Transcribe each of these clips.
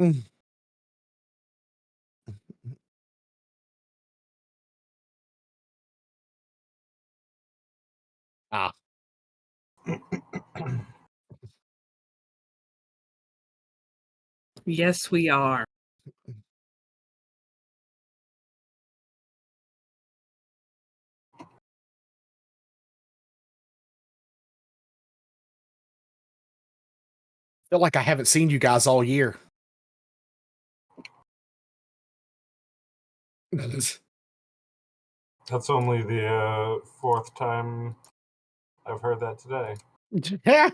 Mm. Ah. Yes, we are. Feel like I haven't seen you guys all year. That's only the fourth time I've heard that today. Yeah.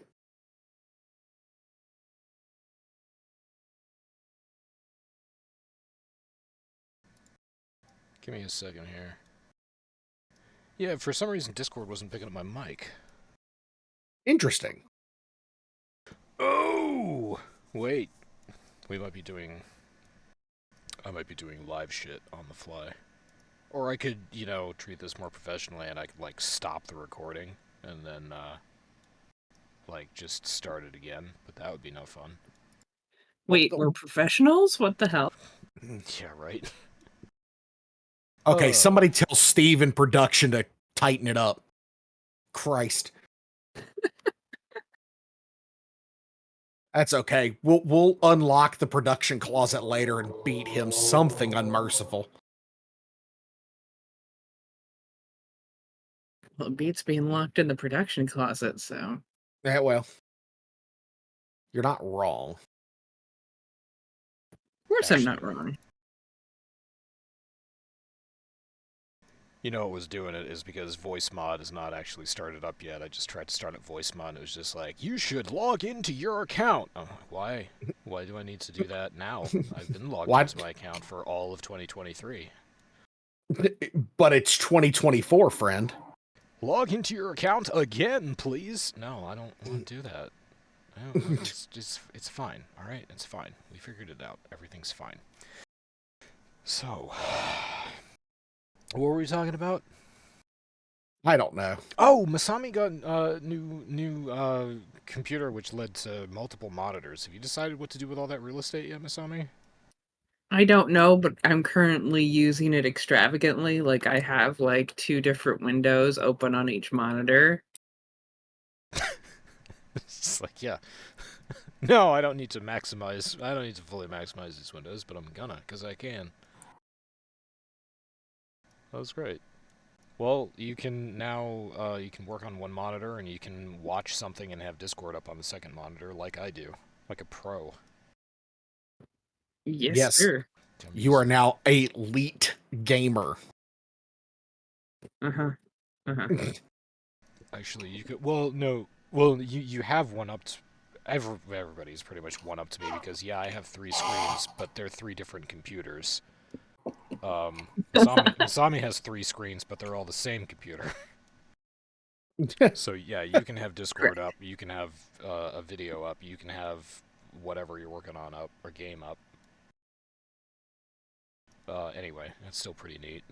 Give me a second here. Yeah, for some reason Discord wasn't picking up my mic. Interesting. Oh! Wait. We might be doing... I might be doing live shit on the fly. Or I could, you know, treat this more professionally and I could, like, stop the recording and then, like, just start it again. But that would be no fun. Wait, we're professionals? What the hell? Yeah, right? Okay, somebody tell Steve in production to tighten it up. Christ. That's okay. We'll unlock the production closet later and beat him something unmerciful. Well, it beats being locked in the production closet, so. Yeah, well. You're not wrong. Of course I'm not wrong. You know what was doing it is because voice mod is not actually started up yet. I just tried to start up voice mod and it was just like, you should log into your account. I'm like, why? Why do I need to do that now? I've been logged into my account for all of 2023. But it's 2024, friend. Log into your account again, please. No, I don't want to do that. It's fine, alright? It's fine. We figured it out. Everything's fine. So, what were we talking about? I don't know. Oh, Masami got a new computer, which led to multiple monitors. Have you decided what to do with all that real estate yet, Masami? I don't know, but I'm currently using it extravagantly. Like, I have, like, 2 different windows open on each monitor. It's just like, yeah. No, I don't need to maximize... I don't need to fully maximize these windows, but I'm gonna, because I can. That was great. Well, you can now, you can work on one monitor, and you can watch something and have Discord up on the second monitor, like I do. Like a pro. Yes, sir. You are now a elite gamer. Uh-huh. Uh-huh. Actually, you could... Well, no. Well, you have one up to... Everybody's pretty much one up to me, because, yeah, I have 3 screens, but they're 3 different computers. Masami has 3 screens, but they're all the same computer. So, yeah, you can have Discord up, you can have a video up, you can have whatever you're working on up, or game up. Anyway, it's still pretty neat.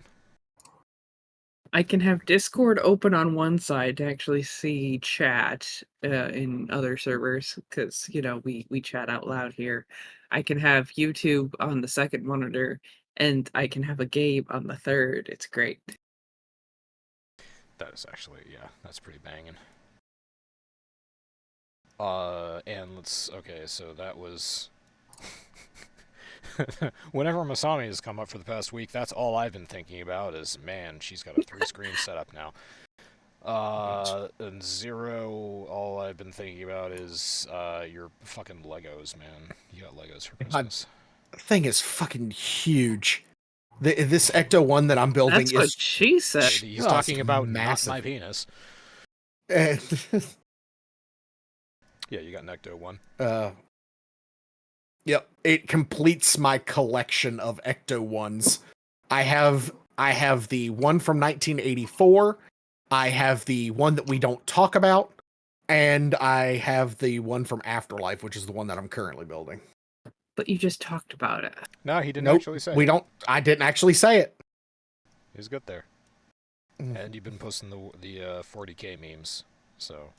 I can have Discord open on one side to actually see chat in other servers, because, you know, we chat out loud here. I can have YouTube on the second monitor, and I can have a game on the third. It's great. That is actually, yeah, that's pretty banging. And let's... Okay, so that was... Whenever Masami has come up for the past week, that's all I've been thinking about is, man, she's got a 3-screen setup now. And Zero, all I've been thinking about is, your fucking Legos, man. You got Legos for Christmas. The thing is fucking huge. This Ecto 1 that I'm building That's what she said. He's talking about massive. Not my penis. Yeah, you got an Ecto 1. Yep, it completes my collection of Ecto 1s. I have the one from 1984, I have the one that we don't talk about, and I have the one from Afterlife, which is the one that I'm currently building. But you just talked about it. No, he didn't actually say it. I didn't actually say it. He's good there. And you've been posting the 40k memes, so...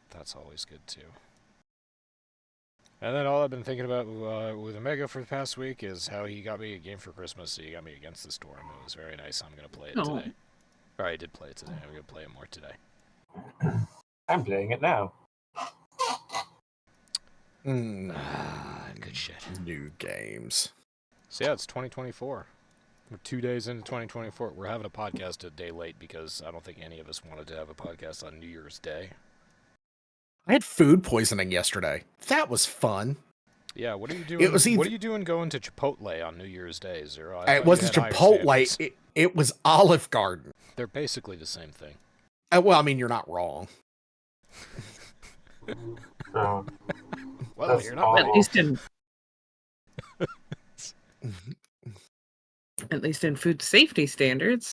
That's always good, too. And then all I've been thinking about with Omega for the past week is how he got me a game for Christmas. He got me Against the Storm. It was very nice. I'm going to play it Oh. today. Or I did play it today. I'm going to play it more today. I'm playing it now. Good shit. New games. So yeah, it's 2024. We're 2 days into 2024. We're having a podcast a day late because I don't think any of us wanted to have a podcast on New Year's Day. I had food poisoning yesterday. That was fun. Yeah, what are you doing? It was What are you doing going to Chipotle on New Year's Day, Zero? It wasn't Chipotle. It was Olive Garden. They're basically the same thing. Well, I mean, you're not wrong. So, Well, that's you're not all. At least in at least in food safety standards.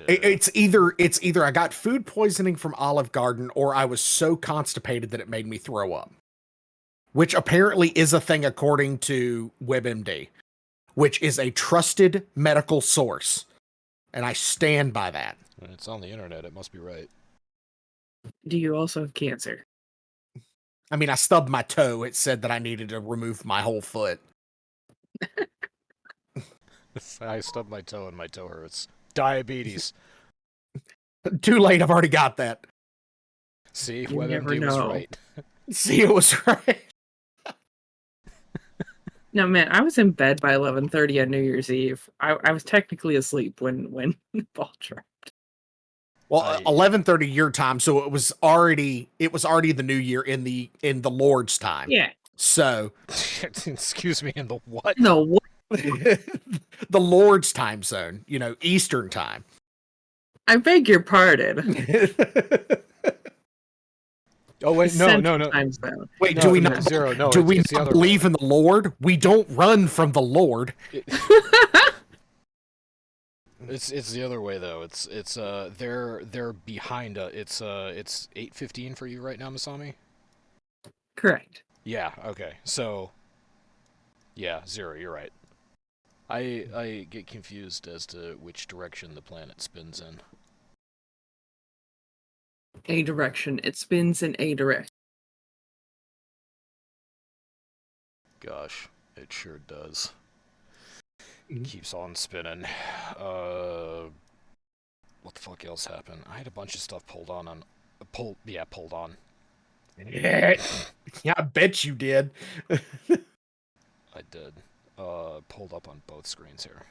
It's either I got food poisoning from Olive Garden or I was so constipated that it made me throw up, which apparently is a thing according to WebMD, which is a trusted medical source, and I stand by that. When it's on the internet, it must be right. Do you also have cancer? I mean, I stubbed my toe. It said that I needed to remove my whole foot. I stubbed my toe and my toe hurts. Diabetes. Too late. I've already got that. See, You never WebMD was know. right. See, it was right. No, man, I was in bed by 11:30 on New Year's Eve. I was technically asleep when the ball dropped. Well, I- 11:30 your time, so it was already the new year in the Lord's time. Yeah. So Excuse me, in the what? No, what? the Lord's time zone, Eastern time. I beg your pardon. Oh wait, no. Central Time zone. Wait, No, do we no, not Zero, no, do we it's the not other believe way. in the Lord? We don't run from the Lord. It's the other way though. It's they're behind it's 8:15 for you right now, Masami? Correct. Yeah, okay. So yeah, Zero, you're right. I get confused as to which direction the planet spins in. A direction. It spins in a direction. Gosh, it sure does. Mhm. Keeps on spinning. What the fuck else happened? I had a bunch of stuff pulled on. Pulled on. Yeah, I bet you did. I did. Pulled up on both screens here.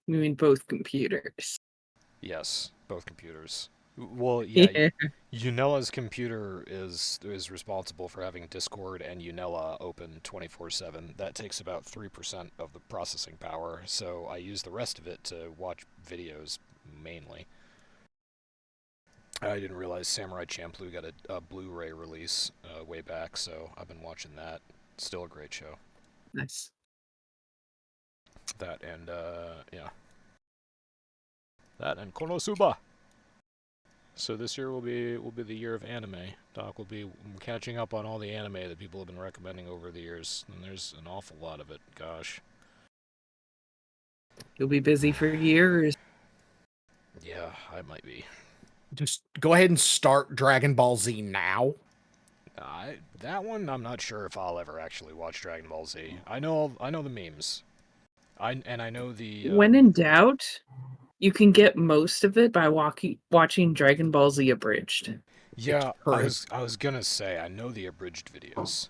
You mean both computers? Yes, both computers. Well, yeah. Unella's computer is responsible for having Discord and Unella open 24/7. That takes about 3% of the processing power, so I use the rest of it to watch videos mainly. I didn't realize Samurai Champloo got a Blu-ray release way back, so I've been watching that. Still a great show. Nice. That and yeah. That and Konosuba. So this year will be the year of anime. Doc will be catching up on all the anime that people have been recommending over the years, and there's an awful lot of it. Gosh. You'll be busy for years. Yeah, I might be. Just go ahead and start Dragon Ball Z now. That one, I'm not sure if I'll ever actually watch Dragon Ball Z. I know the memes. I know the. When in doubt, you can get most of it by watching Dragon Ball Z abridged. Yeah, Correct. I was gonna say I know the abridged videos,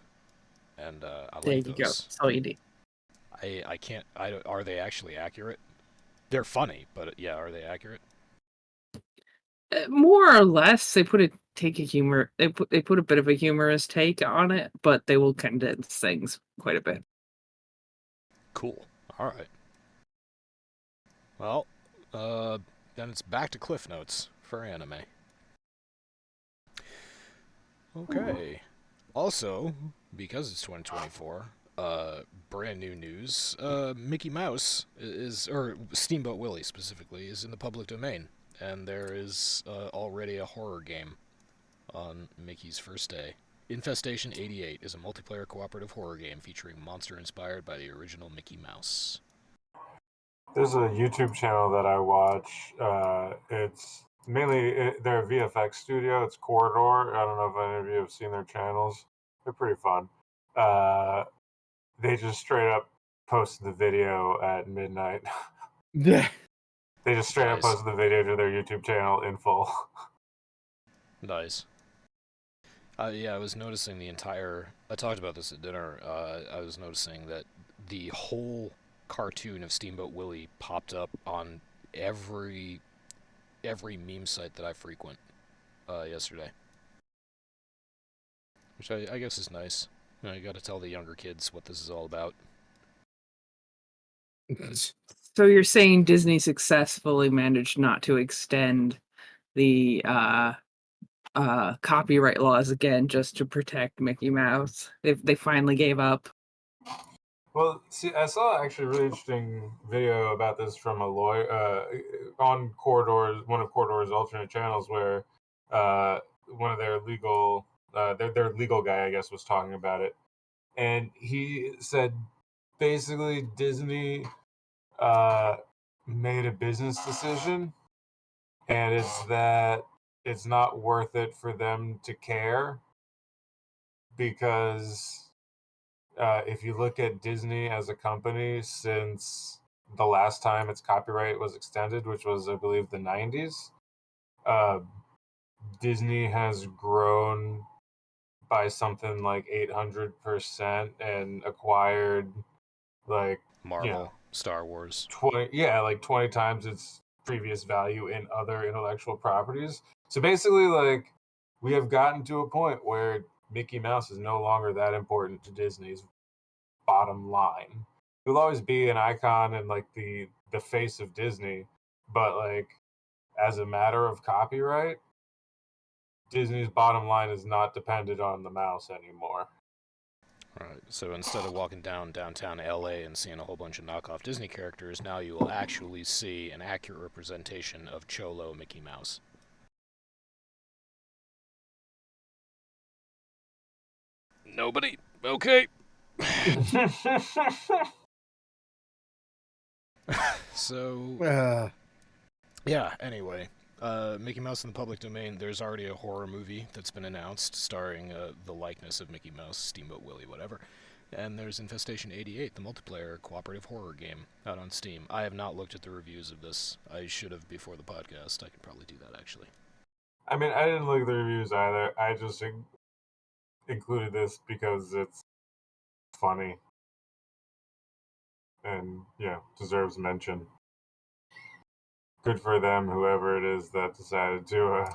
and I There like you those. go. That's all you need. I can't. Are they actually accurate? They're funny, but yeah, are they accurate? More or less, they put a bit of a humorous take on it, but they will condense things quite a bit. Cool. All right. Well, then it's back to Cliff Notes for anime. Okay. Also, because it's 2024, brand new news. Mickey Mouse or Steamboat Willie specifically, is in the public domain, and there is already a horror game on Mickey's first day. Infestation 88 is a multiplayer cooperative horror game featuring a monster inspired by the original Mickey Mouse. There's a YouTube channel that I watch. It's mainly they're a VFX studio. It's Corridor. I don't know if any of you have seen their channels. They're pretty fun. They just straight up posted the video at midnight. Yeah. They just straight up Nice. posted the video to their YouTube channel in full. Nice. Yeah, I was noticing the entire... I talked about this at dinner. I was noticing that the whole cartoon of Steamboat Willie popped up on every meme site that I frequent yesterday. Which I guess is nice. You gotta tell the younger kids what this is all about. So you're saying Disney successfully managed not to extend the copyright laws again just to protect Mickey Mouse? They finally gave up. Well, see, I saw actually a really interesting video about this from a lawyer on Corridor's, one of Corridor's alternate channels, where one of their legal their legal guy, I guess, was talking about it, and he said basically Disney made a business decision, and it's that it's not worth it for them to care because if you look at Disney as a company since the last time its copyright was extended, which was, I believe, the 90s, Disney has grown by something like 800% and acquired like Marvel, Star Wars. 20 times its previous value in other intellectual properties. So basically, like, we have gotten to a point where Mickey Mouse is no longer that important to Disney's bottom line. He'll always be an icon and like the face of Disney, but like as a matter of copyright, Disney's bottom line is not dependent on the mouse anymore. Right, so instead of walking down downtown LA and seeing a whole bunch of knockoff Disney characters, now you will actually see an accurate representation of Cholo Mickey Mouse. Nobody? Okay. So, yeah, anyway. Mickey Mouse in the public domain, there's already a horror movie that's been announced starring the likeness of Mickey Mouse, Steamboat Willie, whatever. And there's Infestation 88, the multiplayer cooperative horror game, out on Steam. I have not looked at the reviews of this. I should have before the podcast. I could probably do that, actually. I mean, I didn't look at the reviews either. I just included this because it's funny and, deserves mention. Good for them, whoever it is that decided to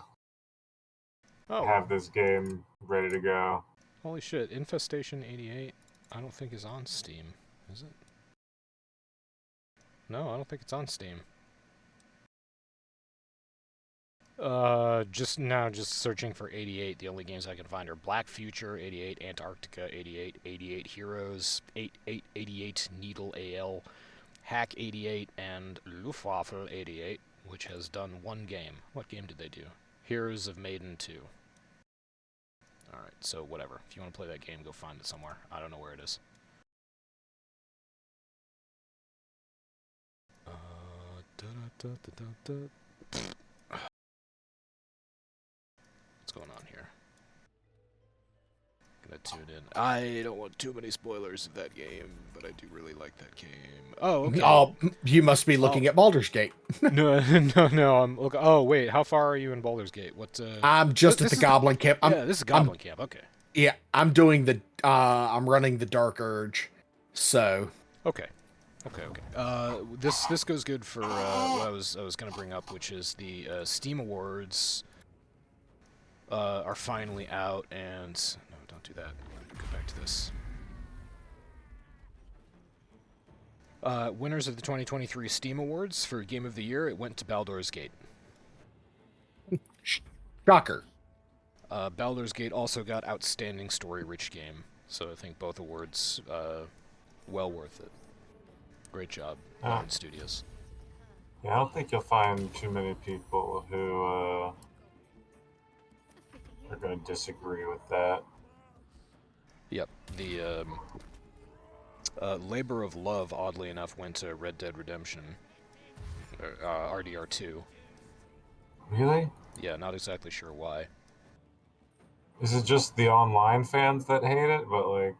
have this game ready to go. Holy shit, Infestation 88, I don't think is on Steam, is it? No, I don't think it's on Steam. Just searching for 88, the only games I can find are Black Future 88, Antarctica 88, 88 Heroes, 88 Needle AL, Hack 88, and Luftwaffe 88, which has done one game. What game did they do? Heroes of Maiden 2. Alright, so whatever. If you want to play that game, go find it somewhere. I don't know where it is. What's going on here? Gonna tune in. I don't want too many spoilers of that game, but I do really like that game. Oh, okay. Oh, you must be looking at Baldur's Gate. No. I'm looking. Oh, wait. How far are you in Baldur's Gate? What? I'm just at the Goblin Camp. This is Goblin Camp. Okay. Yeah, I'm doing the. I'm running the Dark Urge, so. Okay. This goes good for what I was gonna bring up, which is the Steam Awards are finally out, and no, don't do that. Go back to this. Winners of the 2023 Steam Awards for Game of the Year, it went to Baldur's Gate. Shocker. Baldur's Gate also got Outstanding Story-Rich Game, so I think both awards well worth it. Great job, Lion Studios. Yeah, I don't think you'll find too many people who are going to disagree with that. Yep, the Labor of Love, oddly enough, went to Red Dead Redemption, RDR2. Really? Yeah, not exactly sure why. Is it just the online fans that hate it, but like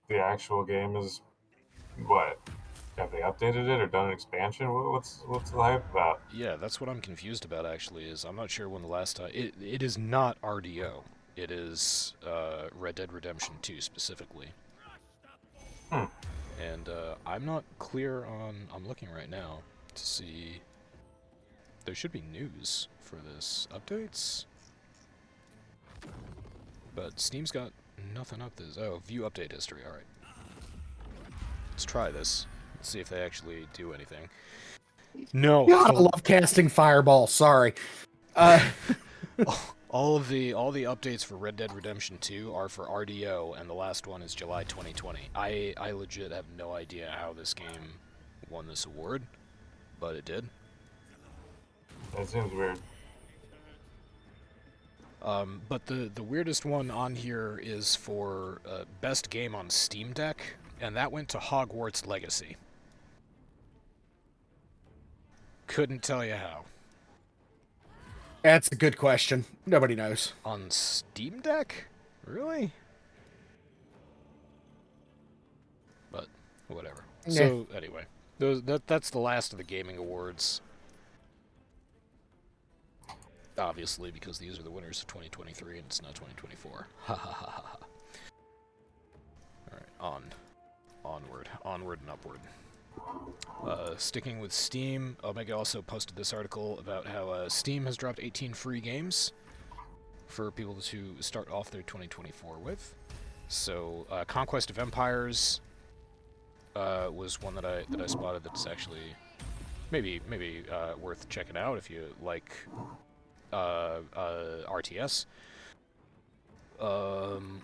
the actual game is what? Have they updated it or done an expansion? What's the hype about? Yeah, that's what I'm confused about, actually, is I'm not sure when the last time... It is not RDO. It is Red Dead Redemption 2, specifically. Hmm. And I'm not clear on... I'm looking right now to see... There should be news for this. Updates? But Steam's got nothing up this. Oh, view update history, alright. Let's try this. Let's see if they actually do anything. No. God, I love casting Fireball. Sorry. All the updates for Red Dead Redemption 2 are for RDO, and the last one is July 2020. I legit have no idea how this game won this award, but it did. That seems weird. But the weirdest one on here is for best game on Steam Deck, and that went to Hogwarts Legacy. Couldn't tell you how. That's a good question. Nobody knows. On Steam Deck? Really? But whatever. Yeah. So anyway, that's the last of the gaming awards. Obviously, because these are the winners of 2023 and it's not 2024. Ha ha ha ha. Alright, onward and upward. Sticking with Steam, Omega also posted this article about how Steam has dropped 18 free games for people to start off their 2024 with. So, Conquest of Empires was one that I spotted that's actually maybe worth checking out if you like RTS.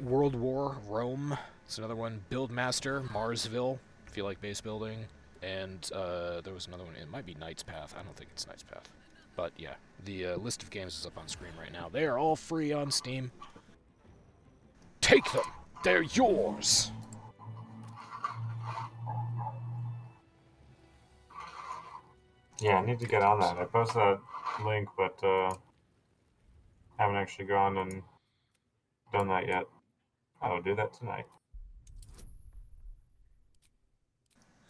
World War Rome. It's another one. Buildmaster Marsville, if you like base building. And there was another one. It might be Knight's Path. I don't think it's Knight's Path. But yeah, the list of games is up on screen right now. They are all free on Steam. Take them. They're yours. Yeah, I need to get on that. I posted that link, but haven't actually gone and done that yet. I will do that tonight.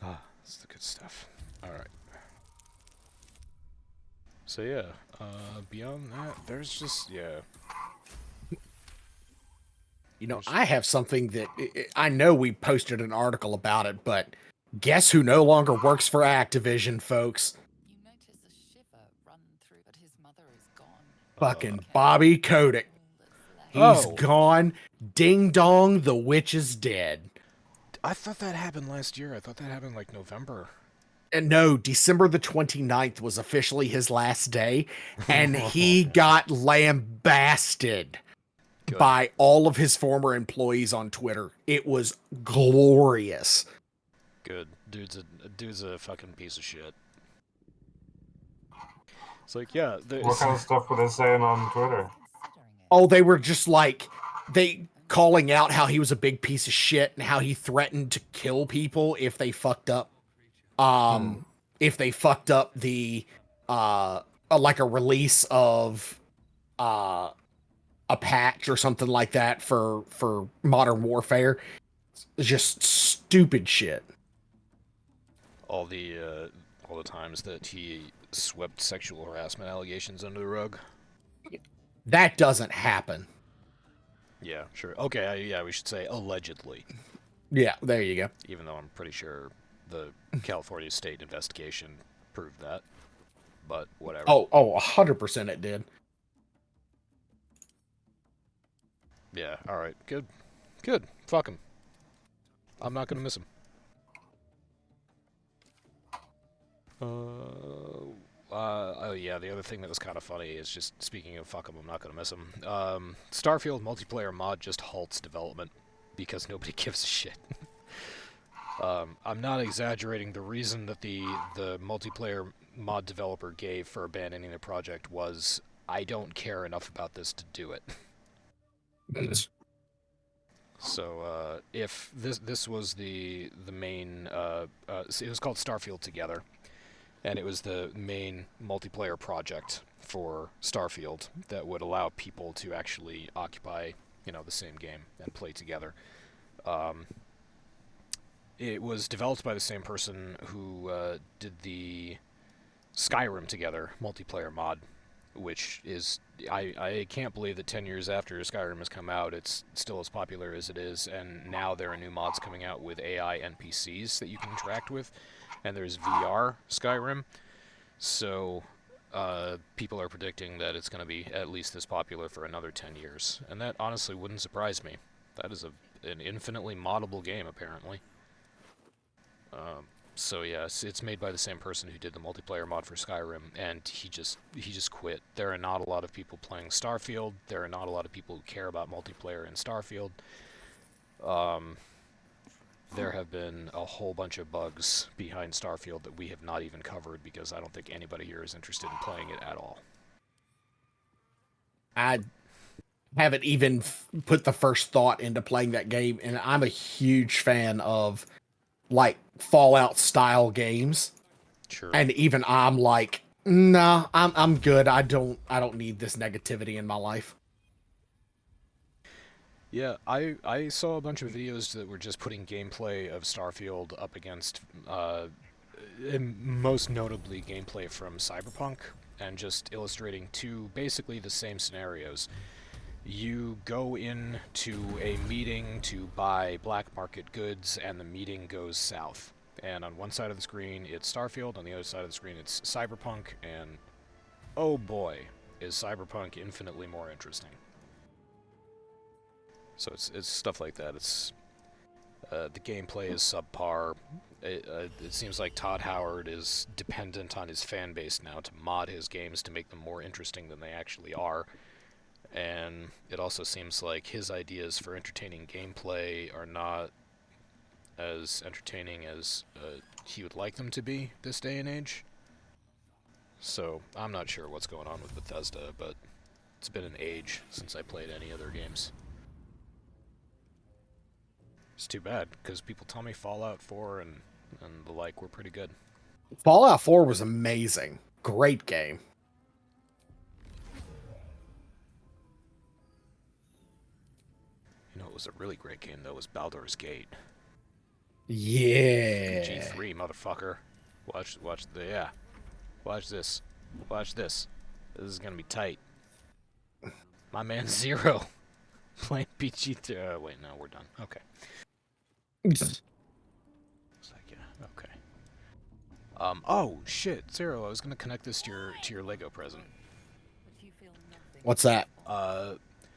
Ah, that's the good stuff. Alright. So yeah, beyond that, there's just, yeah. You know, I have something that I know we posted an article about it, but guess who no longer works for Activision, folks? You notice a shiver run through, but his mother is gone. Fucking Bobby Kotick. He's gone. Ding dong, the witch is dead. I thought that happened last year. I thought that happened like November. And no, December the 29th was officially his last day, and he got lambasted by all of his former employees on Twitter. It was glorious. Good. Dude's a fucking piece of shit. It's like, yeah. What kind of stuff were they saying on Twitter? Oh, they were just like, they calling out how he was a big piece of shit and how he threatened to kill people if they fucked up. If they fucked up the, like a release of, a patch or something like that for Modern Warfare. It's just stupid shit. All the times that he swept sexual harassment allegations under the rug. That doesn't happen. Yeah, sure. Okay, yeah, we should say allegedly. Yeah, there you go. Even though I'm pretty sure the California State investigation proved that. But whatever. Oh, 100% it did. Yeah, alright. Good. Good. Fuck him. I'm not gonna miss him. Oh yeah, the other thing that was kind of funny is just, speaking of fuck him, I'm not gonna miss him. Starfield multiplayer mod just halts development because nobody gives a shit. I'm not exaggerating. The reason that the multiplayer mod developer gave for abandoning the project was, I don't care enough about this to do it. So if this was the main, it was called Starfield Together. and it was the main multiplayer project for Starfield that would allow people to actually occupy, the same game and play together. It was developed by the same person who did the Skyrim together multiplayer mod, which is I can't believe that 10 years after Skyrim has come out, it's still as popular as it is, and now there are new mods coming out with AI NPCs that you can interact with, and there's VR Skyrim, so people are predicting that it's going to be at least as popular for another 10 years, and that honestly wouldn't surprise me. That is an infinitely moddable game, apparently. So yeah, it's made by the same person who did the multiplayer mod for Skyrim, and he just quit. There are not a lot of people playing Starfield. There are not a lot of people who care about multiplayer in Starfield. There have been a whole bunch of bugs behind Starfield that we have not even covered because I don't think anybody here is interested in playing it at all. I haven't even put the first thought into playing that game, and I'm a huge fan of like Fallout style games. Sure. And even I'm like, nah, I'm good. I don't need this negativity in my life. Yeah, I saw a bunch of videos that were just putting gameplay of Starfield up against, most notably gameplay from Cyberpunk, and just illustrating two basically the same scenarios. You go into a meeting to buy black market goods, and the meeting goes south. And on one side of the screen, it's Starfield, on the other side of the screen, it's Cyberpunk, and oh boy, is Cyberpunk infinitely more interesting. So it's stuff like that. It's the gameplay is subpar. It seems like Todd Howard is dependent on his fan base now to mod his games to make them more interesting than they actually are. And it also seems like his ideas for entertaining gameplay are not as entertaining as he would like them to be this day and age. So I'm not sure what's going on with Bethesda, but it's been an age since I played any of their games. It's too bad, because people tell me Fallout 4 and the like were pretty good. Fallout 4 was amazing. Great game. You know, it was a really great game, though, was Baldur's Gate. Yeah. G3, motherfucker. Watch this. Watch this. This is gonna be tight. My man Zero playing PG3. Wait, no, we're done. Okay. It's like, yeah, okay. Oh shit, Zero, I was gonna connect this to your Lego present. What's that?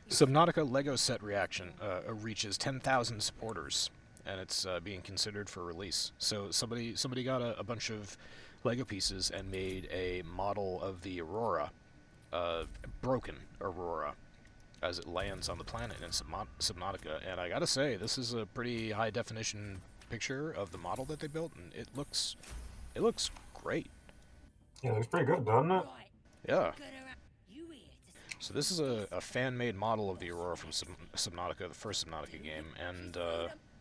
Subnautica Lego set reaction reaches 10,000 supporters, and it's being considered for release. So somebody got a bunch of Lego pieces and made a model of the Aurora, broken Aurora, as it lands on the planet in Subnautica. And I gotta say, this is a pretty high definition picture of the model that they built, and it looks great. Yeah, it looks pretty good, doesn't it? Yeah. So this is a fan-made model of the Aurora from Subnautica, the first Subnautica game, and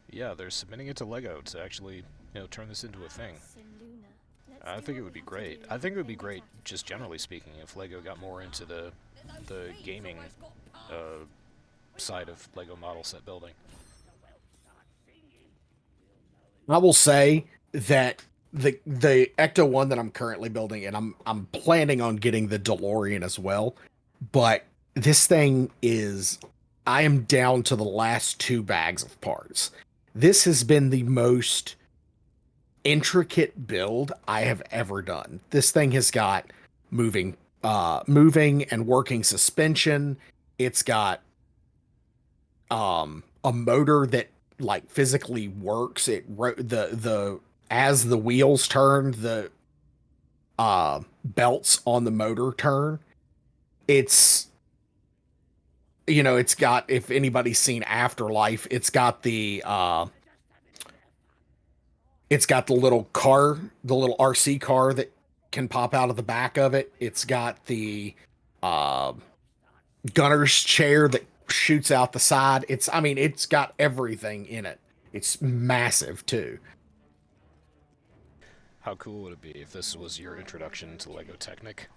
yeah, they're submitting it to LEGO to actually, turn this into a thing. I think it would be great. I think it would be great, just generally speaking, if LEGO got more into the gaming side of LEGO model set building. I will say that the Ecto one that I'm currently building, and I'm planning on getting the DeLorean as well, but this thing is, I am down to the last 2 bags of parts. This has been the most intricate build I have ever done. This thing has got moving and working suspension. It's got a motor that like physically works. As the wheels turn, the belts on the motor turn. It's got, if anybody's seen Afterlife, it's got the little car, the little RC car that can pop out of the back of it. It's got the gunner's chair that shoots out the side. It's got everything in it. It's massive too. How cool would it be if this was your introduction to Lego Technic?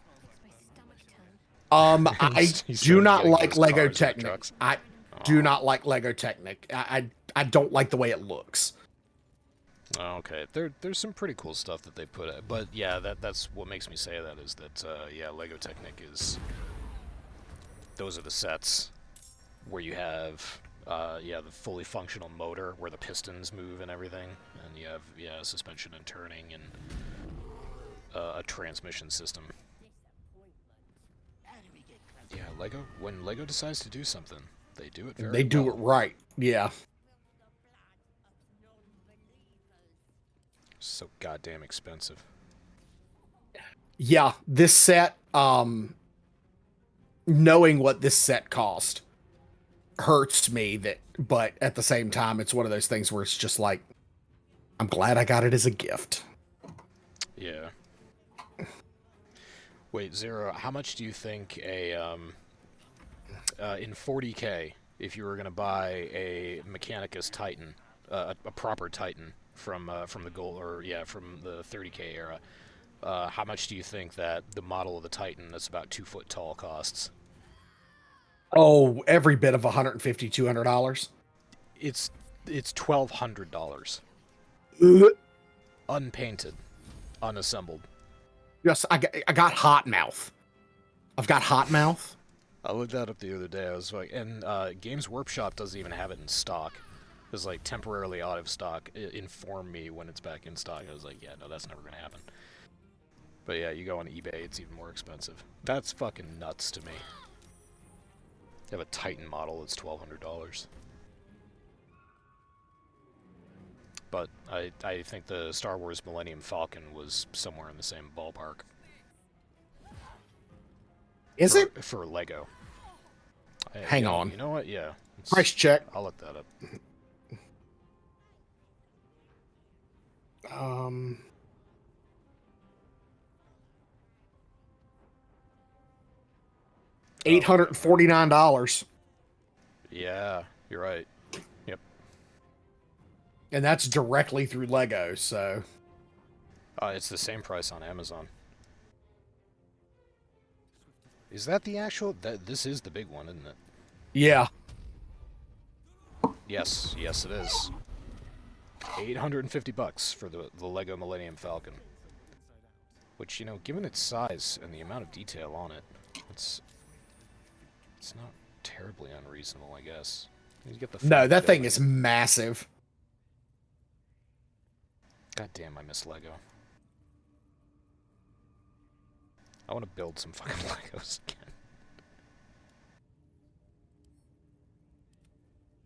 I He do started not getting like those Lego cars and the Technic. trucks. I do not like Lego Technic. I don't like the way it looks. Oh, okay, there's some pretty cool stuff that they put at, but yeah, that's what makes me say that is that yeah, Lego Technic is. Those are the sets where you have yeah, the fully functional motor where the pistons move and everything, and you have suspension and turning and a transmission system. Yeah, Lego. When Lego decides to do something, they do it very well. They do it right. Yeah. So goddamn expensive. Yeah, this set, knowing what this set cost hurts me, but at the same time, it's one of those things where it's just like, I'm glad I got it as a gift. Yeah. Wait, Zero, how much do you think in 40K, if you were gonna buy a Mechanicus Titan, a proper Titan from the gold, or yeah, from the 30K era, how much do you think that the model of the Titan that's about 2 foot tall costs? Oh, every bit of $150, $200. It's $1,200. Unpainted, unassembled. Yes, I got hot mouth. I've got hot mouth. I looked that up the other day. I was like, and Games Workshop doesn't even have it in stock. It's like temporarily out of stock. Inform me when it's back in stock. I was like, yeah, no, that's never gonna happen. But yeah, you go on eBay, it's even more expensive. That's fucking nuts to me. They have a Titan model that's $1,200. But I think the Star Wars Millennium Falcon was somewhere in the same ballpark. Is it? For Lego. Hang on. You know what? Yeah. Price check. I'll look that up. $849. Yeah, you're right. Yep. And that's directly through Lego, so. It's the same price on Amazon. Is that the actual? This is the big one, isn't it? Yeah. Yes, it is. $850 for the Lego Millennium Falcon. Which, you know, given its size and the amount of detail on it, it's not terribly unreasonable, I guess. You get the No, that thing is massive. God damn, I miss Lego. I want to build some fucking Legos again.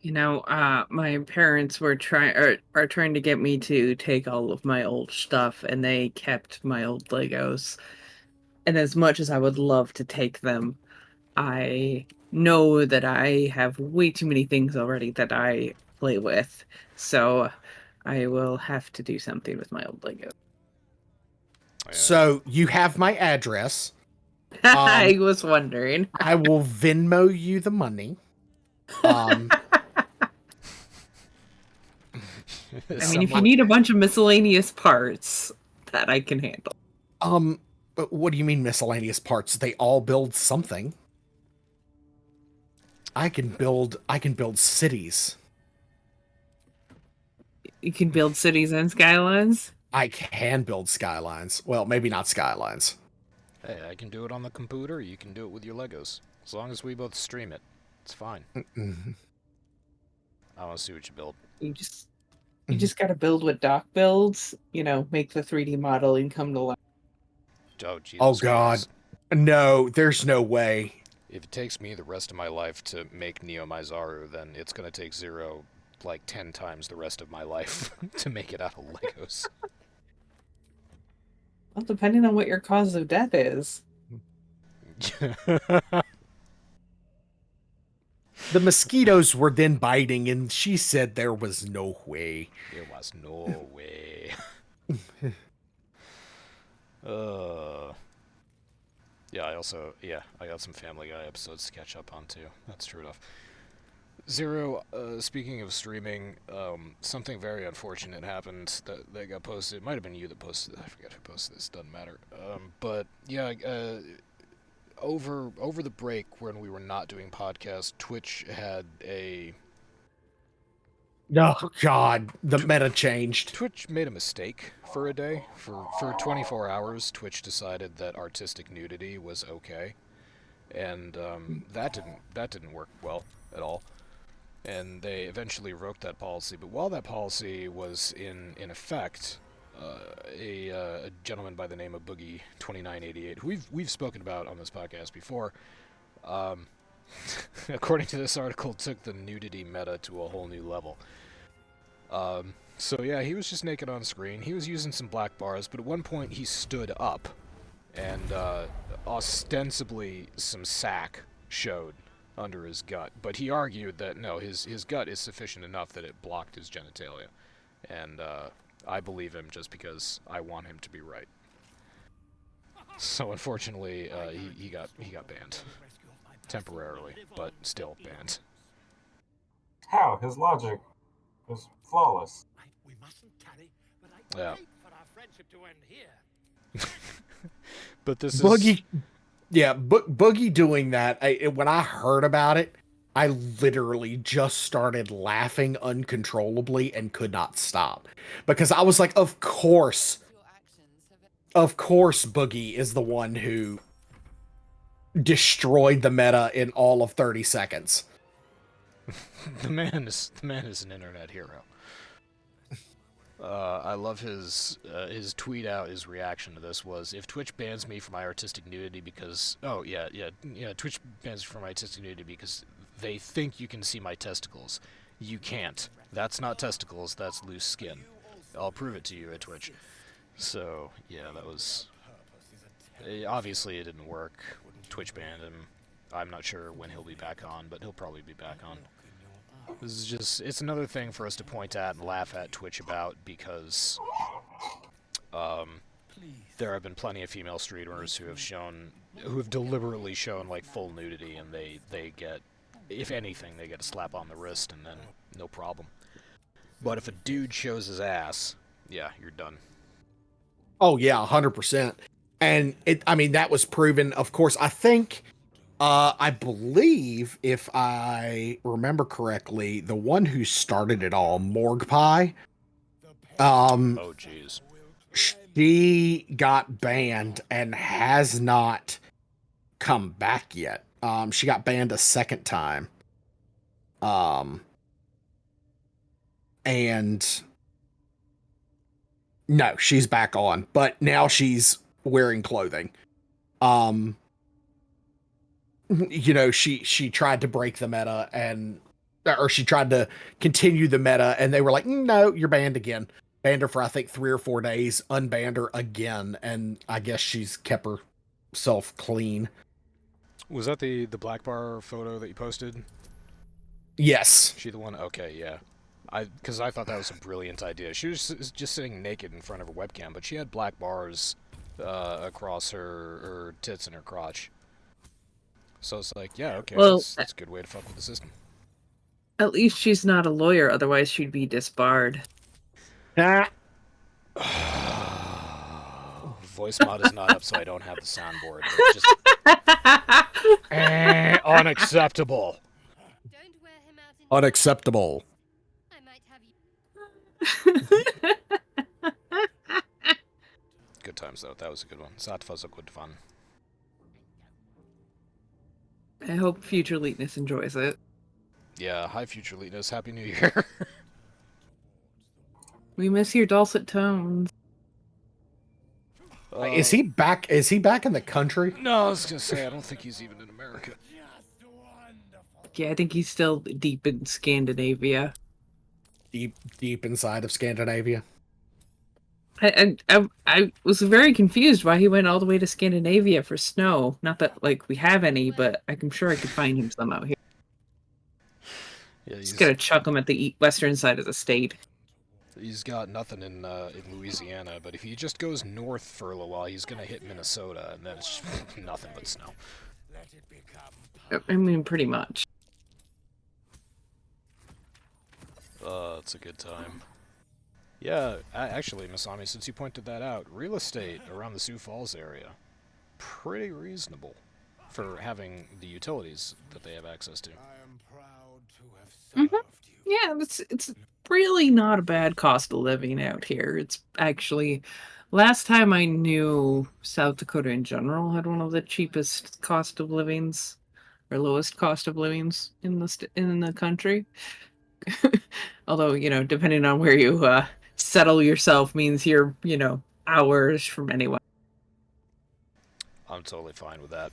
You know, my parents were are trying to get me to take all of my old stuff, and they kept my old Legos. And as much as I would love to take them, I know that I have way too many things already that I play with. So I will have to do something with my old Legos. So you have my address. I was wondering. I will Venmo you the money. I mean, if you need a bunch of miscellaneous parts, that I can handle. But what do you mean miscellaneous parts? They all build something. I can build cities. You can build cities and skylines? I can build skylines. Well, maybe not skylines. Hey, I can do it on the computer, you can do it with your Legos. As long as we both stream it, it's fine. I want to see what you build. You just gotta build what Doc builds, you know, make the 3D model and come to life. Oh, Jesus oh God. Christ. No, there's no way. If it takes me the rest of my life to make Neo Mizaru, then it's gonna take Zero like 10 times the rest of my life to make it out of Legos. Well, depending on what your cause of death is. The mosquitoes were then biting, and she said there was no way. There was no way. Yeah, I got some Family Guy episodes to catch up on too. That's true enough. Zero, speaking of streaming, something very unfortunate happened that got posted. It might have been you that posted it. I forget who posted this. Doesn't matter. But yeah, over the break when we were not doing podcasts, Twitch had a... Oh God, the meta changed. Twitch made a mistake for a day. For 24 hours, Twitch decided that artistic nudity was okay, and that didn't work well at all. And they eventually wrote that policy. But while that policy was in effect, a gentleman by the name of Boogie2988, who we've spoken about on this podcast before, according to this article, took the nudity meta to a whole new level. So yeah, he was just naked on screen. He was using some black bars, but at one point he stood up, and ostensibly some sack showed under his gut. But he argued that no, his gut is sufficient enough that it blocked his genitalia, and I believe him just because I want him to be right. So unfortunately, he got banned temporarily, but still banned. How? His logic is flawless. We mustn't tarry, but I Yeah. hate for our friendship to end here. But this Boogie, yeah, Boogie doing that. When I heard about it, I literally just started laughing uncontrollably and could not stop because I was like, of course Boogie is the one who destroyed the meta in all of 30 seconds. the man is an internet hero. I love his tweet out. His reaction to this was, "If Twitch bans me for my artistic nudity because Twitch bans me for my artistic nudity because they think you can see my testicles. You can't. That's not testicles. That's loose skin. I'll prove it to you at Twitch." So yeah, that was obviously it didn't work. Twitch banned him. I'm not sure when he'll be back on, but he'll probably be back on. This is just, it's another thing for us to point at and laugh at Twitch about because there have been plenty of female streamers who have deliberately shown like full nudity, and they get, if anything, they get a slap on the wrist and then no problem. But if a dude shows his ass, yeah, you're done. Oh yeah, 100%. And that was proven, of course. I believe, if I remember correctly, the one who started it all, MorgPie, Oh jeez. she got banned and has not come back yet. She got banned a second time. And no, she's back on, but now she's wearing clothing. She tried to break the meta or she tried to continue the meta, and they were like, no, you're banned again. Banned her for I think 3 or 4 days, unbanned her again, and I guess she's kept herself clean. Was that the black bar photo that you posted? Yes. She the one? Okay, yeah. Because I thought that was a brilliant idea. She was just sitting naked in front of her webcam, but she had black bars across her tits and her crotch. So it's like, yeah, okay, Well, that's a good way to fuck with the system. At least she's not a lawyer, otherwise she'd be disbarred. Voice mod is not up, so I don't have the soundboard. It's just unacceptable. Don't wear him out in Unacceptable. I might have you. Good times, though. That was a good one. Satva's a good fun. I hope future Leetness enjoys it. Yeah, hi, future Leetness. Happy New Year. We miss your dulcet tones. Is he back? Is he back in the country? No, I was gonna say, I don't think he's even in America. Yeah, I think he's still deep in Scandinavia. Deep inside of Scandinavia. I was very confused why he went all the way to Scandinavia for snow. Not that, like, we have any, but I'm sure I could find him some out here. Yeah, Just gotta chuck him at the western side of the state. He's got nothing in Louisiana, but if he just goes north for a little while, he's gonna hit Minnesota, and then it's nothing but snow. I mean, pretty much. It's a good time. Yeah, actually, Masami, since you pointed that out, real estate around the Sioux Falls area, pretty reasonable for having the utilities that they have access to. I am proud to have Mhm. served you. Yeah, it's really not a bad cost of living out here. It's actually last time I knew South Dakota in general had one of the cheapest cost of livings or lowest cost of livings in in the country. Although, depending on where you settle yourself means you're, hours from anyone. I'm totally fine with that.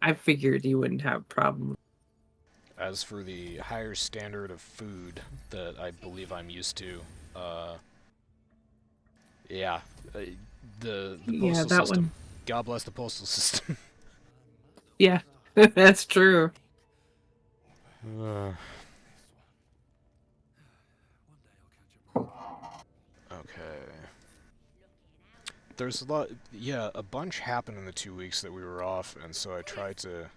I figured you wouldn't have a problem. As for the higher standard of food that I believe I'm used to, yeah, the Yeah, postal that system. one. God bless the postal system. Yeah, that's true. Okay. There's a lot, yeah, a bunch happened in the 2 weeks that we were off, and so I tried to,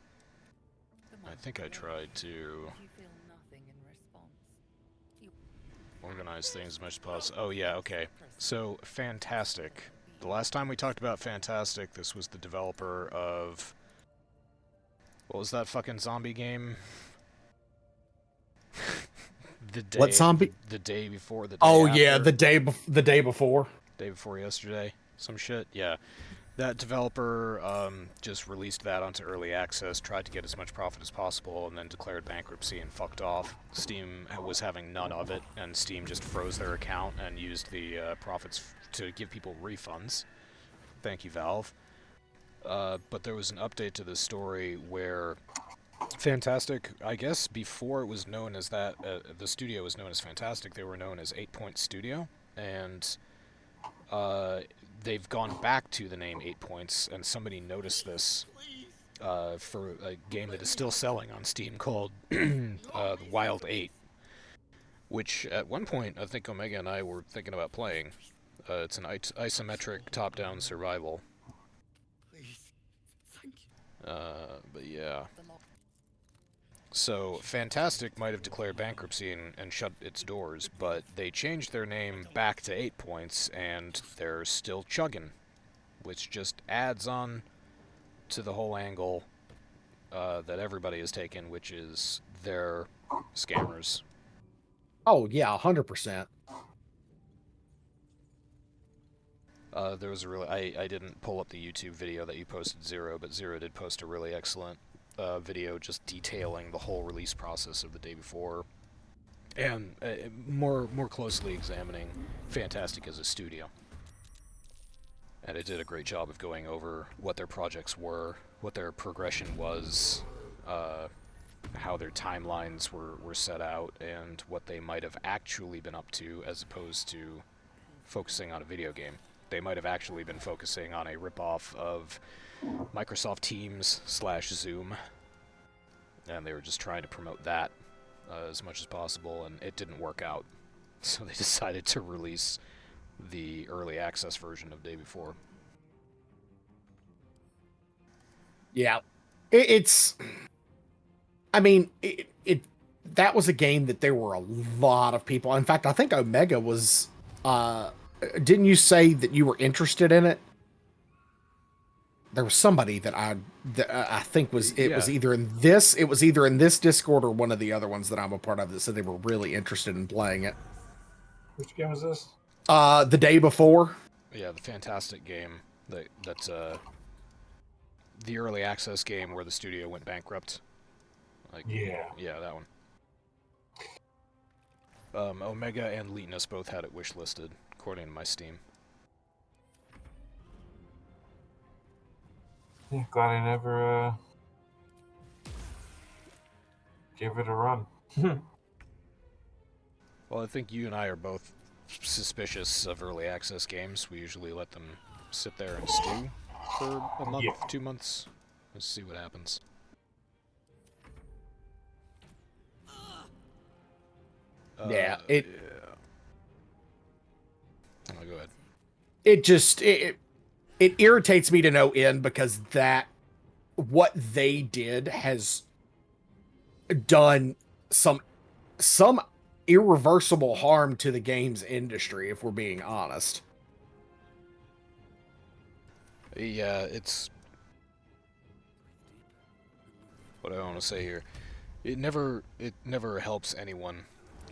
I think I tried to You feel nothing in response. You organize things as much as possible. Oh yeah, okay. So, Fantastic. The last time we talked about Fantastic, this was the developer of, what was that fucking zombie game? the day, What zombie? The day before, the day Oh after. yeah, the day before. Day before yesterday, some shit. Yeah, that developer just released that onto early access, tried to get as much profit as possible, and then declared bankruptcy and fucked off. Steam was having none of it, and Steam just froze their account and used the profits to give people refunds. Thank you, Valve. But there was an update to this story where Fantastic, I guess before it was known as that, the studio was known as Fantastic, they were known as 8 Point Studio, and they've gone back to the name 8 Points, and somebody noticed this for a game that is still selling on Steam called The Wild 8, which at one point I think Omega and I were thinking about playing. It's an isometric top-down survival. Please. Thank you. But yeah. the lock. So, Fantastic might have declared bankruptcy and shut its doors, but they changed their name back to 8 Points, and they're still chugging, which just adds on to the whole angle that everybody has taken, which is they're scammers. Oh yeah, 100%. There was a really... I didn't pull up the YouTube video that you posted, Zero, but Zero did post a really excellent video just detailing the whole release process of the day before, and more closely examining Fantastic as a studio. And it did a great job of going over what their projects were, what their progression was, how their timelines were set out, and what they might have actually been up to as opposed to focusing on a video game. They might have actually been focusing on a ripoff of Microsoft Teams / Zoom, and they were just trying to promote that as much as possible, and it didn't work out. So they decided to release the early access version of Day Before. Yeah, I mean, that was a game that there were a lot of people. In fact, I think Omega was. Didn't you say that you were interested in it? There was somebody that I think was was either in this Discord or one of the other ones that I'm a part of that said they were really interested in playing it. Which game is this? The Day Before. Yeah, the Fantastic game that's the early access game where the studio went bankrupt. Like, yeah, that one. Omega and Leetness both had it wishlisted, according to my Steam. Yeah, glad I never gave it a run. Well, I think you and I are both suspicious of early access games. We usually let them sit there and stew for a month, 2 months. Let's see what happens. Yeah, Oh, go ahead. It irritates me to no end because what they did has done some irreversible harm to the games industry, if we're being honest. Yeah, it's what I want to say here. It never helps anyone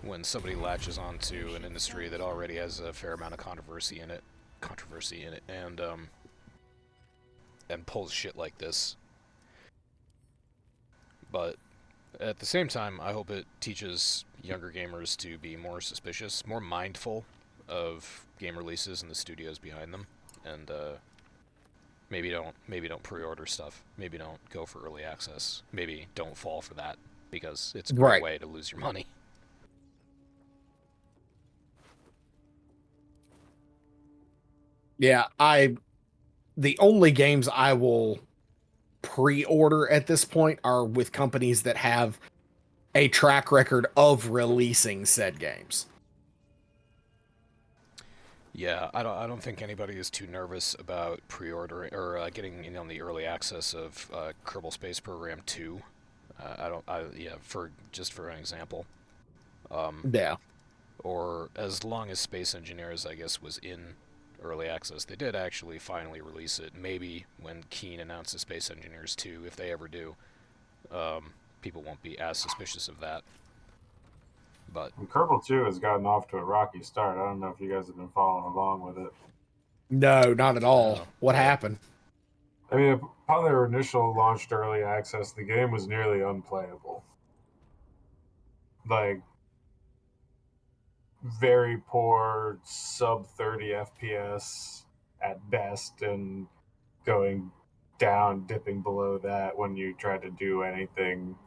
when somebody latches onto an industry that already has a fair amount of controversy in it, and pulls shit like this. But at the same time, I hope it teaches younger gamers to be more suspicious, more mindful of game releases and the studios behind them, and maybe don't pre-order stuff. Maybe don't go for early access. Maybe don't fall for that, because it's a great Right. way to lose your money. Yeah, the only games I will pre-order at this point are with companies that have a track record of releasing said games. Yeah, I don't think anybody is too nervous about pre-ordering or getting in on the early access of Kerbal Space Program 2. For an example. Yeah. Or as long as Space Engineers, I guess, was in early access, they did actually finally release it. Maybe when Keen announces Space Engineers 2, if they ever do, people won't be as suspicious of that. But And Kerbal 2 has gotten off to a rocky start. I don't know if you guys have been following along with it. No, not at all. No. What Yeah. happened? I mean, upon their initial launch to early access, the game was nearly unplayable. Like, very poor, sub 30 FPS at best, and going down, dipping below that when you try to do anything.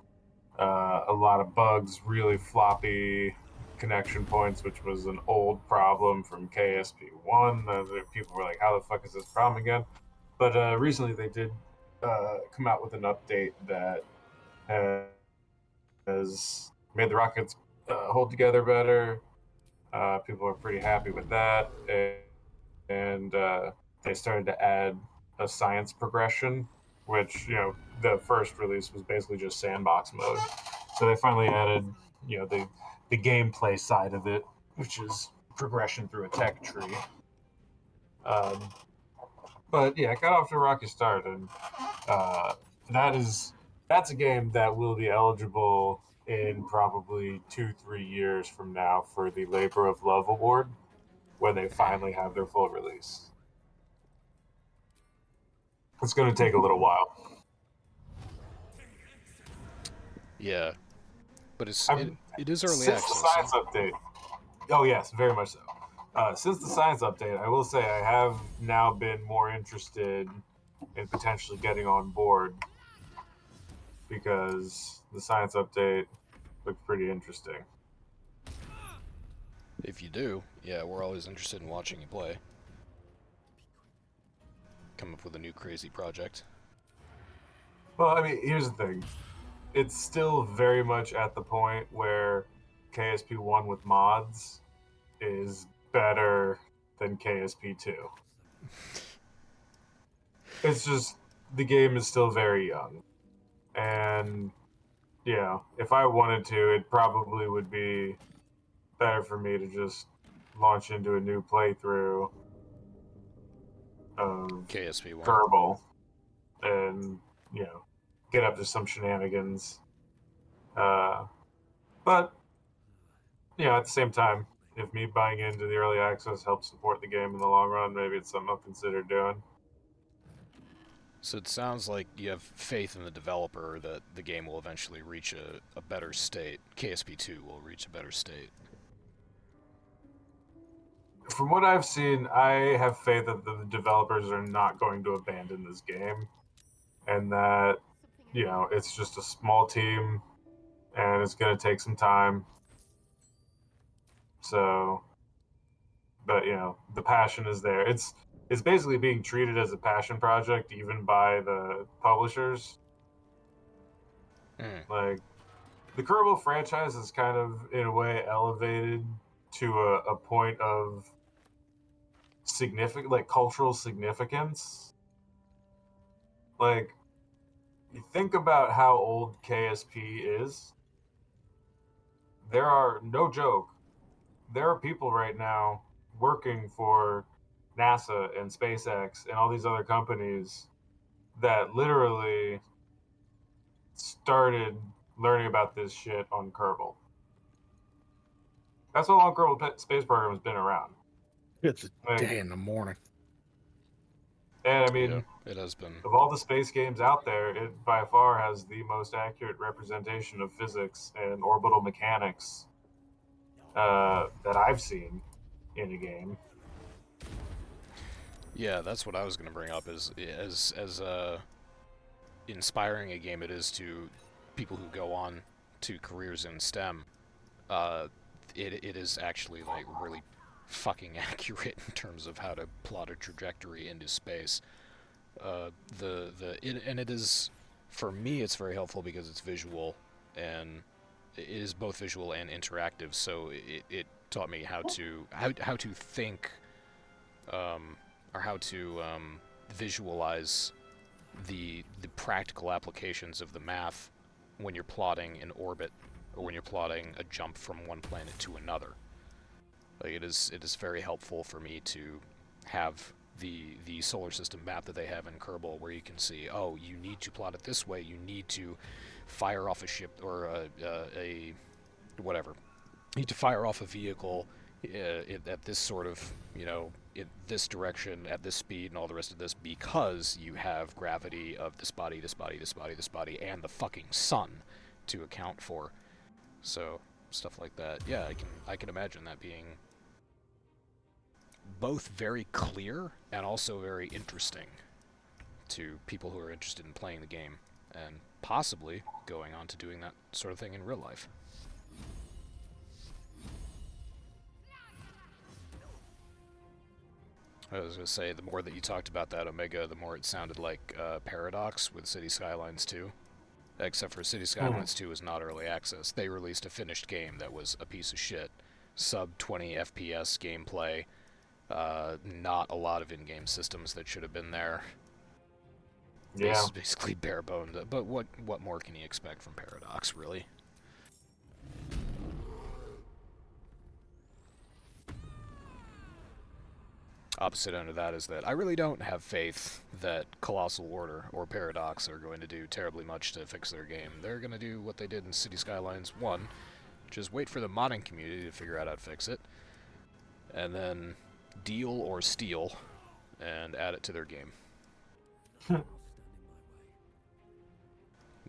A lot of bugs, really floppy connection points, which was an old problem from KSP1. People were like, how the fuck is this problem again? But recently they did come out with an update that has made the rockets hold together better. People are pretty happy with that. And they started to add a science progression, which, the first release was basically just sandbox mode. So they finally added, the gameplay side of it, which is progression through a tech tree. But yeah, it got off to a rocky start, and that's a game that will be eligible in probably 2-3 years from now for the Labor of Love Award, when they finally have their full release. It's going to take a little while. yeah, but it is early Since access. the science update. Oh yes, very much so. Since the science update, I will say I have now been more interested in potentially getting on board, because the science update looked pretty interesting. If you do, yeah, we're always interested in watching you play. Come up with a new crazy project. Well, I mean, here's the thing. It's still very much at the point where KSP1 with mods is better than KSP2. It's just, the game is still very young. And, if I wanted to, it probably would be better for me to just launch into a new playthrough of KSP1. Kerbal and, get up to some shenanigans. But, at the same time, if me buying into the early access helps support the game in the long run, maybe it's something I'll consider doing. So it sounds like you have faith in the developer that the game will eventually reach a better state. KSP2 will reach a better state. From what I've seen, I have faith that the developers are not going to abandon this game, and that, it's just a small team, and it's going to take some time. So, but, the passion is there. It's basically being treated as a passion project, even by the publishers. Like, the Kerbal franchise is kind of, in a way, elevated to a point of significant, like, cultural significance. Like, you think about how old KSP is. there are, no joke, there are people right now working for NASA and SpaceX and all these other companies that literally started learning about this shit on Kerbal. That's how long Kerbal Space Program has been around. It's a Like, day in the morning. and I mean, Yeah, it has been. of all the space games out there, it by far has the most accurate representation of physics and orbital mechanics that I've seen in a game. Yeah, that's what I was going to bring up. Is as inspiring a game it is to people who go on to careers in STEM. It is actually like really fucking accurate in terms of how to plot a trajectory into space. And it is, for me, it's very helpful because it's visual, and it is both visual and interactive. So it taught me how to think, or how to visualize the practical applications of the math when you're plotting an orbit or when you're plotting a jump from one planet to another. Like it is very helpful for me to have the solar system map that they have in Kerbal, where you can see, oh, you need to plot it this way. You need to fire off a ship or a whatever. You need to fire off a vehicle at this sort of, in this direction, at this speed, and all the rest of this, because you have gravity of this body, this body, this body, this body, and the fucking sun to account for. So stuff like that. Yeah, I can imagine that being both very clear and also very interesting to people who are interested in playing the game and possibly going on to doing that sort of thing in real life. I was going to say, the more that you talked about that, Omega, the more it sounded like Paradox with City Skylines 2. Except for City Skylines 2 was not early access. They released a finished game that was a piece of shit. Sub 20 FPS gameplay. Not a lot of in-game systems that should have been there. Yeah. Basically bare bones. But what more can you expect from Paradox, really? Opposite end of that is that I really don't have faith that Colossal Order or Paradox are going to do terribly much to fix their game. They're going to do what they did in City Skylines 1, which is wait for the modding community to figure out how to fix it, and then deal or steal and add it to their game.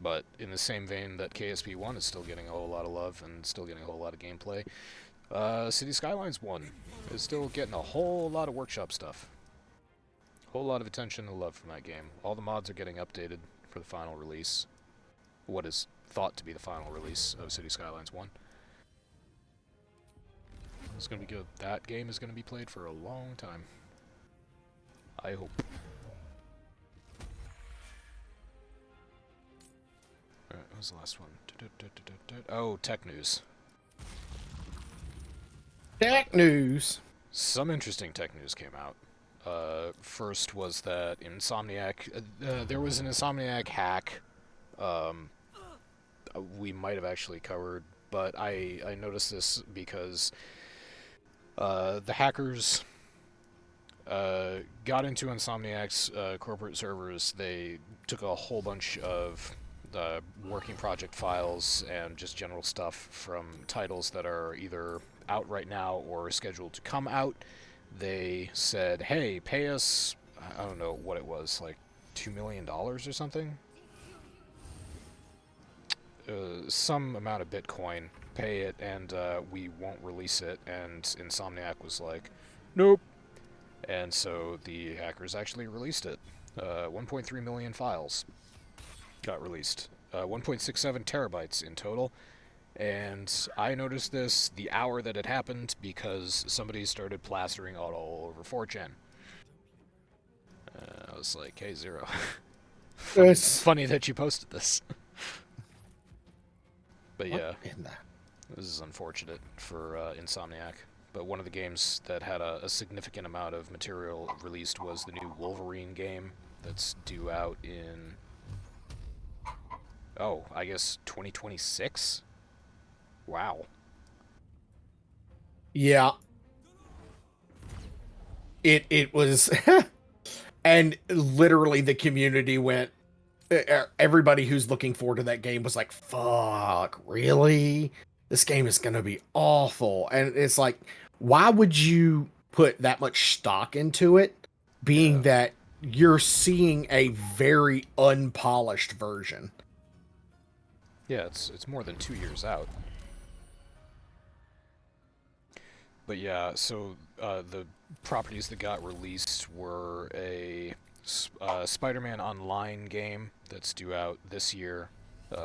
But in the same vein that KSP1 is still getting a whole lot of love and still getting a whole lot of gameplay, City Skylines 1 is still getting a whole lot of workshop stuff. A whole lot of attention and love from that game. All the mods are getting updated for the final release. What is thought to be the final release of City Skylines 1. It's gonna be good. That game is gonna be played for a long time. I hope. Alright, what was the last one? Oh, tech news. Tech news. Some interesting tech news came out. First was that Insomniac, there was an Insomniac hack, we might have actually covered, but I noticed this because the hackers got into Insomniac's corporate servers. They took a whole bunch of working project files and just general stuff from titles that are either out right now or scheduled to come out. They said, hey, pay us, I don't know what it was, like $2 million or something? Some amount of Bitcoin, pay it, and we won't release it. And Insomniac was like, nope. And so the hackers actually released it. 1.3 million files got released. 1.67 terabytes in total. And I noticed this the hour that it happened because somebody started plastering it all over 4chan. I was like, hey, Zero. Funny that you posted this. But yeah, this is unfortunate for Insomniac. But one of the games that had a significant amount of material released was the new Wolverine game that's due out in, I guess 2026? Wow. Yeah. It was and literally the community went everybody who's looking forward to that game was like, fuck, really? This game is gonna be awful. And it's like, why would you put that much stock into it, being Yeah. that you're seeing a very unpolished version? Yeah, it's more than 2 years out. But yeah, so the properties that got released were a Spider-Man Online game that's due out this year,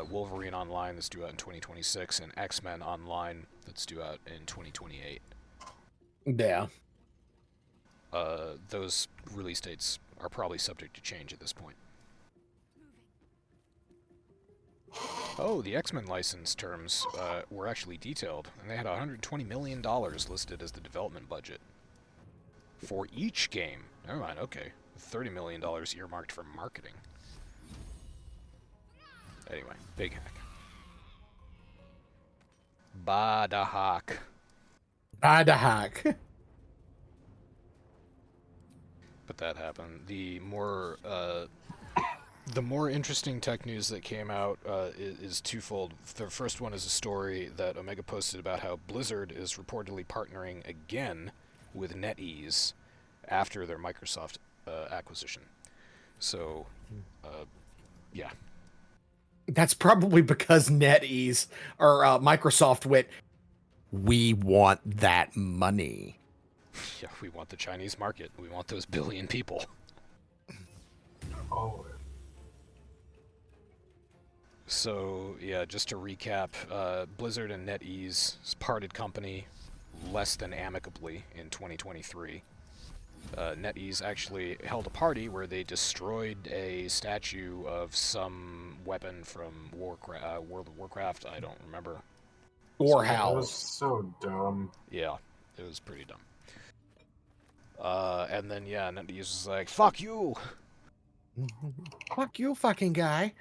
Wolverine Online that's due out in 2026, and X-Men Online that's due out in 2028. Yeah. Those release dates are probably subject to change at this point. Oh, the X-Men license terms were actually detailed, and they had $120 million listed as the development budget for each game. Never mind, okay. $30 million earmarked for marketing. Anyway, big hack. Bada hack. Bada hack. But that happened. The more interesting tech news that came out is twofold. The first one is a story that Omega posted about how Blizzard is reportedly partnering again with NetEase after their Microsoft acquisition. So, yeah. That's probably because NetEase or Microsoft went, we want that money. Yeah, we want the Chinese market. We want those billion people. Oh, So, yeah, just to recap, Blizzard and NetEase parted company less than amicably in 2023. NetEase actually held a party where they destroyed a statue of some weapon from World of Warcraft. I don't remember. Or that was house. so dumb. Yeah, it was pretty dumb. And then, yeah, NetEase was like, fuck you! Fuck you, fucking guy.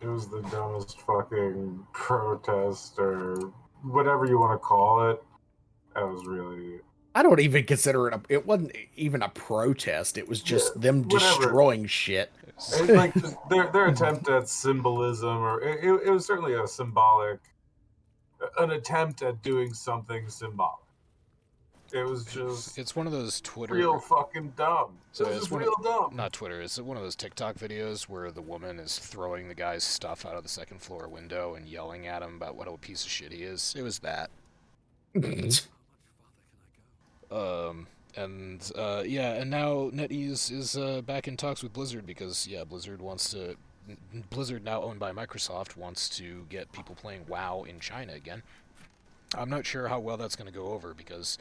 It was the dumbest fucking protest or whatever you want to call it. That was really I don't even consider it it wasn't even a protest. It was just them whatever. destroying shit. It's like just their attempt at symbolism, or it was certainly a symbolic, an attempt at doing something symbolic. It was just It's one of those Twitter... real fucking dumb. So It was it's just one real of, dumb. Not Twitter. It's one of those TikTok videos where the woman is throwing the guy's stuff out of the second floor window and yelling at him about what a piece of shit he is. It was that. Yeah, and now NetEase is back in talks with Blizzard because, yeah, Blizzard, now owned by Microsoft, wants to get people playing WoW in China again. I'm not sure how well that's going to go over because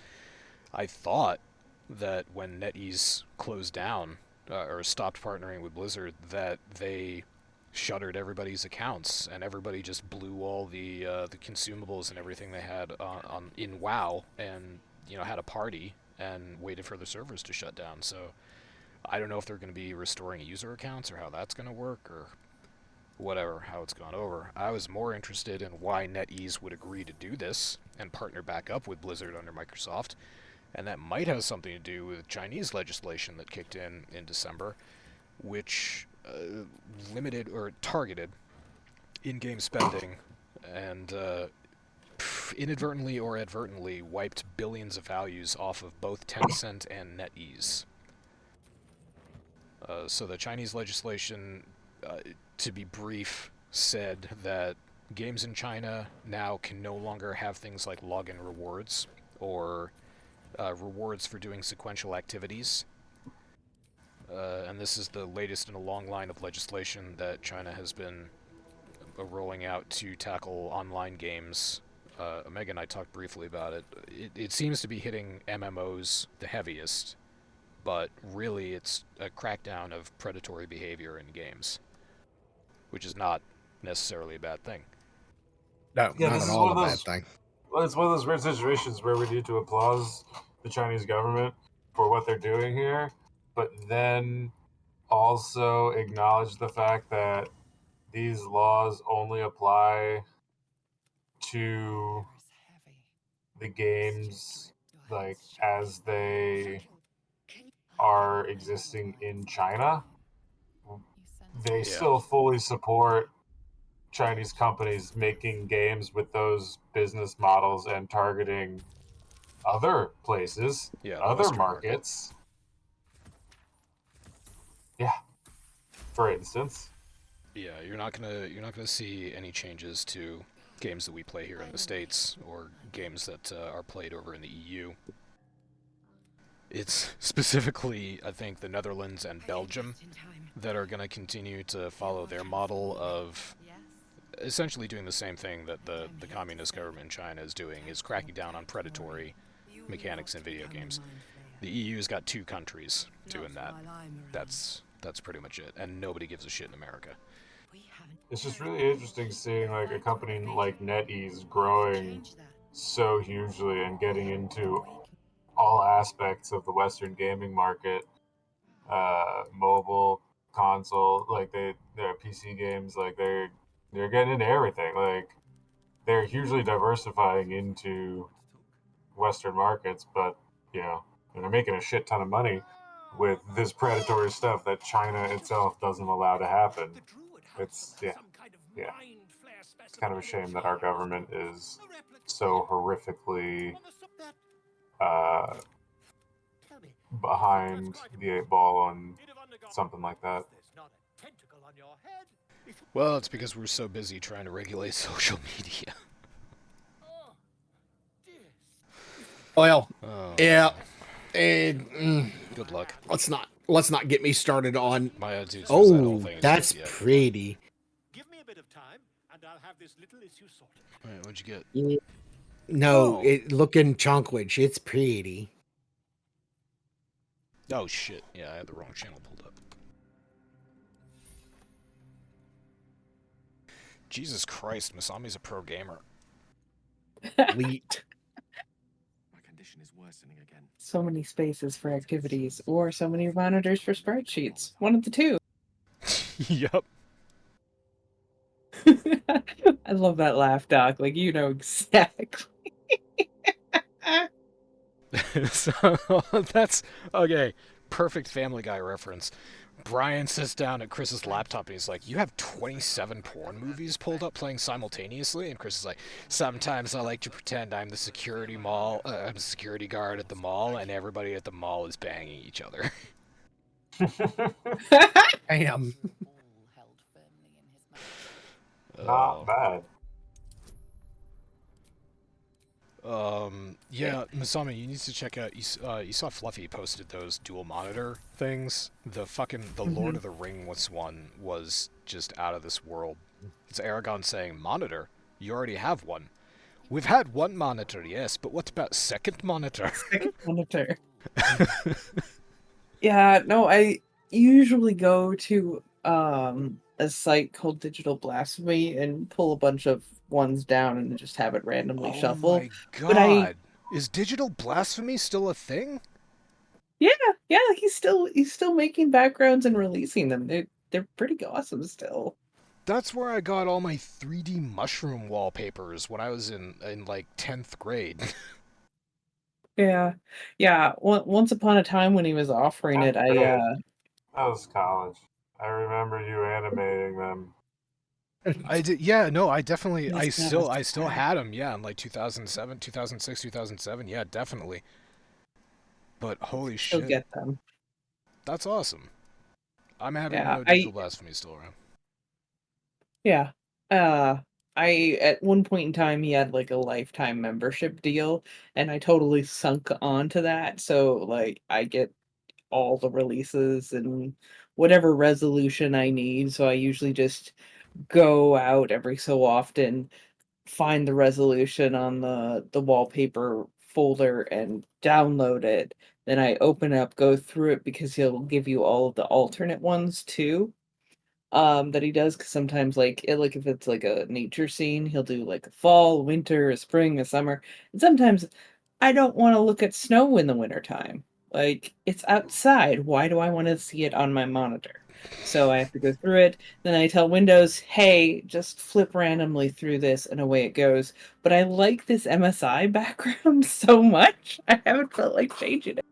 I thought that when NetEase closed down or stopped partnering with Blizzard, that they shuttered everybody's accounts and everybody just blew all the consumables and everything they had in WoW and had a party and waited for the servers to shut down. So I don't know if they're going to be restoring user accounts or how that's going to work or whatever, how it's gone over. I was more interested in why NetEase would agree to do this and partner back up with Blizzard under Microsoft. And that might have something to do with Chinese legislation that kicked in December, which limited or targeted in-game spending and inadvertently or advertently wiped billions of values off of both Tencent and NetEase. So the Chinese legislation, to be brief, said that games in China now can no longer have things like login rewards or rewards for doing sequential activities. And this is the latest in a long line of legislation that China has been rolling out to tackle online games. Omega and I talked briefly about it. It seems to be hitting MMOs the heaviest, but really it's a crackdown of predatory behavior in games, which is not necessarily a bad thing. No, Yeah, not this at is all one a of bad those. thing. Well, it's one of those weird situations where we need to applaud the Chinese government for what they're doing here, but then also acknowledge the fact that these laws only apply to the games, like, as they are existing in China, they Yeah. still fully support Chinese companies making games with those business models and targeting other places, Yeah, the other Western market. markets. Yeah. For instance. Yeah, you're not gonna see any changes to games that we play here in the States or games that are played over in the EU. It's specifically, I think, the Netherlands and Belgium that are going to continue to follow their model of essentially doing the same thing that the communist government in China is doing, is cracking down on predatory mechanics in video games. The EU's got 2 countries doing that. That's pretty much it, and nobody gives a shit in America. It's just really interesting seeing like a company like NetEase growing so hugely and getting into all aspects of the Western gaming market, mobile, console, like their PC games, like they're getting into everything. Like they're hugely diversifying into Western markets, but you know they're making a shit ton of money with this predatory stuff that China itself doesn't allow to happen. It's yeah. It's kind of a shame that our government is so horrifically behind the 8 ball on something like that. Well, it's because we're so busy trying to regulate social media. Well, Oh, yeah. good luck. Let's not get me started on. My attitude towards that whole Oh, thing is that's just, yeah. pretty. Give me a bit of time, and I'll have this little issue sorted. Alright, what'd you get? No, Oh. look in Chonkwij. It's pretty. Oh shit, yeah, I had the wrong channel pulled up. Jesus Christ, Masami's a pro gamer. Elite. My condition is worsening again. So many spaces for activities, or so many monitors for spreadsheets. One of the two. Yup. I love that laugh, Doc. Like, you know exactly. So, that's, okay, perfect Family Guy reference. Brian sits down at Chris's laptop and he's like, you have 27 porn movies pulled up playing simultaneously? And Chris is like, sometimes I like to pretend I'm the security I'm a security guard at the mall, and everybody at the mall is banging each other. Damn. Not bad. Yeah, Masami, you need to check out, you saw Fluffy posted those dual monitor things. The Lord of the Rings one was just out of this world. It's Aragon saying, monitor? You already have one. We've had one monitor, yes, but what about second monitor? Second monitor. Yeah, no, I usually go to a site called Digital Blasphemy and pull a bunch of ones down and just have it randomly shuffle. Oh my But god. Is Digital Blasphemy still a thing? Yeah, he's still making backgrounds and releasing them. They're pretty awesome still. That's where I got all my 3D mushroom wallpapers when I was in like 10th grade. Yeah. Once upon a time when he was offering it, That was college. I remember you animating them. I did, yeah, no, I definitely, Yes, I still had them, yeah, in like 2007, 2006, 2007, yeah, definitely. But holy still shit, get them. that's awesome. I'm happy to Yeah, know Digital Blasphemy is still around. Yeah. I at one point in time he had like a lifetime membership deal, and I totally sunk onto that. So like I get all the releases and whatever resolution I need. So I usually just go out every so often, find the resolution on the wallpaper folder and download it. Then I open up, go through it because he'll give you all of the alternate ones too. That he does, because sometimes like if it's like a nature scene, he'll do like a fall, winter, a spring, a summer. And sometimes I don't want to look at snow in the wintertime. Like, it's outside. Why do I want to see it on my monitor? So I have to go through it. Then I tell Windows, hey, just flip randomly through this, and away it goes. But I like this MSI background so much, I haven't felt like changing it.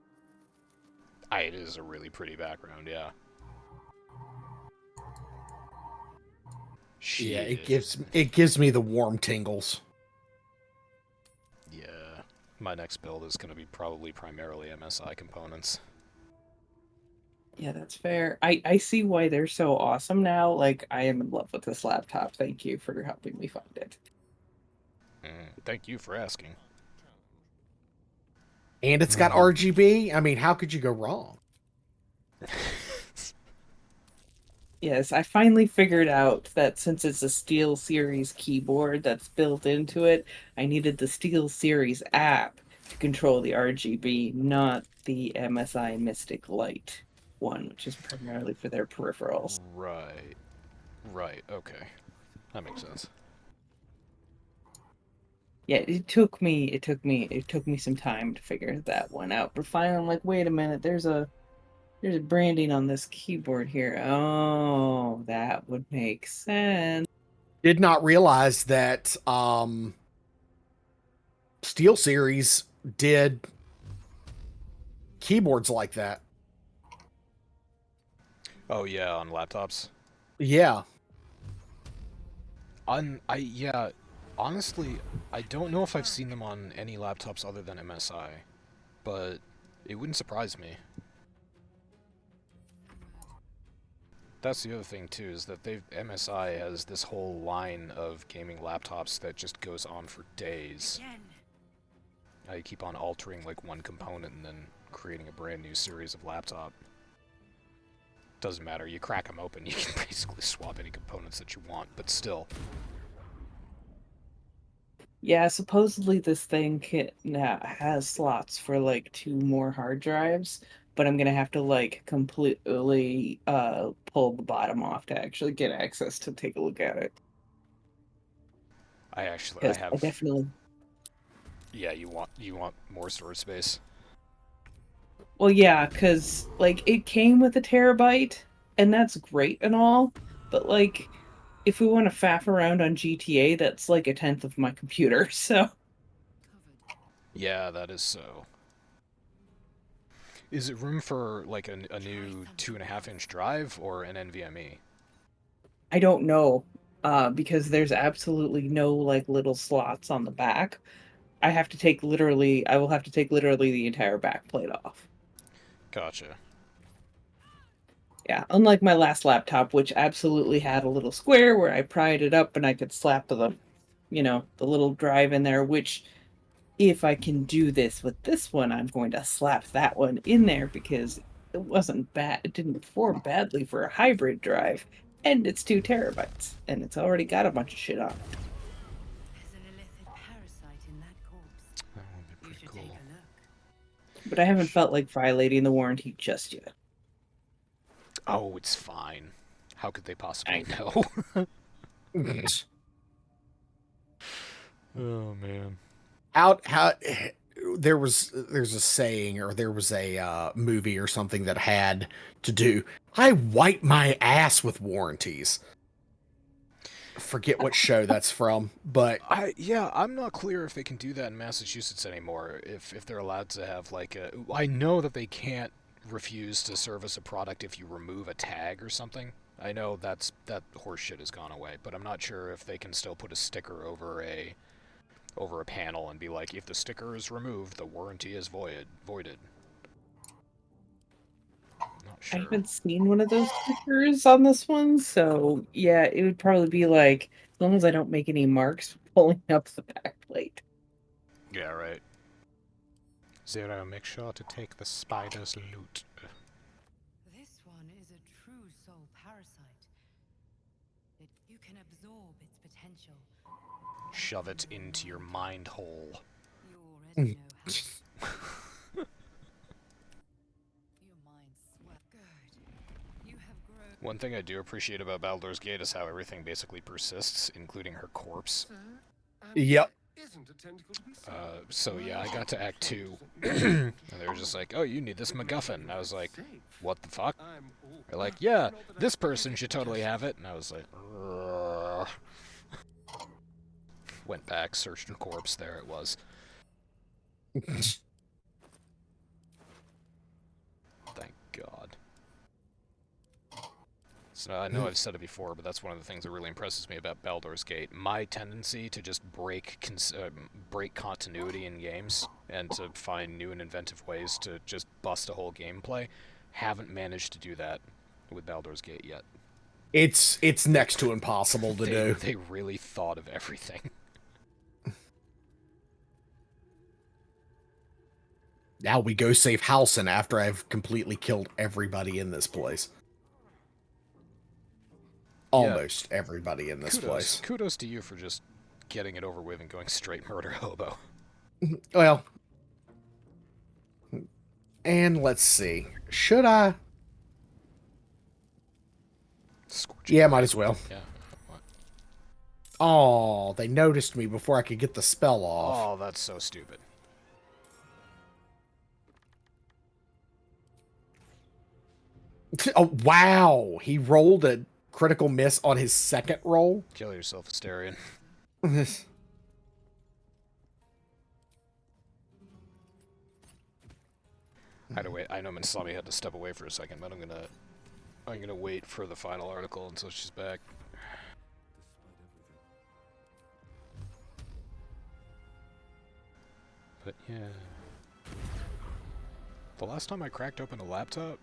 It is a really pretty background, yeah. Yeah, Shit. it gives me the warm tingles. Yeah. My next build is going to be probably primarily MSI components. Yeah, that's fair. I see why they're so awesome now. Like, I am in love with this laptop. Thank you for helping me find it. Thank you for asking. And it's got RGB. I mean, how could you go wrong? Yes, I finally figured out that since it's a Steel Series keyboard that's built into it, I needed the Steel Series app to control the RGB, not the MSI Mystic Light one, which is primarily for their peripherals. Right. Right, okay. That makes sense. Yeah, it took me some time to figure that one out. But finally I'm like, wait a minute, there's a branding on this keyboard here. Oh, that would make sense. Did not realize that Steel Series did keyboards like that. Oh yeah, on laptops? Yeah. Yeah, honestly, I don't know if I've seen them on any laptops other than MSI, but it wouldn't surprise me. That's the other thing too, is that MSI has this whole line of gaming laptops that just goes on for days. You keep on altering like one component and then creating a brand new series of laptop. Doesn't matter, you crack them open, you can basically swap any components that you want, but still. Yeah, supposedly this thing now has slots for like 2 more hard drives, but I'm gonna have to like completely pull the bottom off to actually get access to take a look at it. I Because I have... definitely Yeah, you want more storage space? Well, yeah, because like it came with a terabyte, and that's great and all, but like if we want to faff around on GTA, that's like 1/10 of my computer, so Yeah, that is so. Is it room for like a new 2.5-inch drive or an NVMe? I don't know. Because there's absolutely no like little slots on the back. I will have to take literally the entire back plate off. Gotcha. Yeah, unlike my last laptop, which absolutely had a little square where I pried it up and I could slap the little drive in there, which if I can do this with this one, I'm going to slap that one in there because it wasn't bad. It didn't perform badly for a hybrid drive, and it's 2 terabytes, and it's already got a bunch of shit on it. There's an illicit parasite in that corpse. That would be You pretty should cool. take a look. But I haven't felt like violating the warranty just yet. Oh, it's fine. How could they possibly I know? Oh man. How there's a saying, or there was a movie or something that had to do, I wipe my ass with warranties. Forget what show that's from, but I'm not clear if they can do that in Massachusetts anymore. If they're allowed to have like I know that they can't refuse to service a product if you remove a tag or something. I know that horse shit has gone away, but I'm not sure if they can still put a sticker over a panel and be like, if the sticker is removed, the warranty is voided. Not I sure. haven't seen one of those stickers on this one, so yeah, it would probably be like, as long as I don't make any marks pulling up the back plate. Yeah, right. Zero, make sure to take the spider's loot. This one is a true soul parasite. You can absorb its potential. Shove it into your mind hole. You already know how. Your mind's swell. Good. You have grown. One thing I do appreciate about Baldur's Gate is how everything basically persists, including her corpse. yep, So yeah, I got to Act 2, and they were just like, oh, you need this MacGuffin. And I was like, what the fuck? They're like, yeah, this person should totally have it. And I was like, ugh. Went back, searched a corpse, there it was. Thank God. So I know I've said it before, but that's one of the things that really impresses me about Baldur's Gate. My tendency to just break continuity in games and to find new and inventive ways to just bust a whole gameplay. Haven't managed to do that with Baldur's Gate yet. It's next to impossible to do. They really thought of everything. Now we go save Halsin after I've completely killed everybody in this place. Almost everybody in this place. Kudos to you for just getting it over with and going straight murder hobo. Well, and let's see. Should I? Yeah, might as well. Yeah. What? Oh, they noticed me before I could get the spell off. Oh, that's so stupid. Oh, wow. He rolled a critical miss on his second roll. Kill yourself, Asterion. I know Masami had to step away for a second, but I'm gonna wait for the final article until she's back. But yeah. The last time I cracked open a laptop,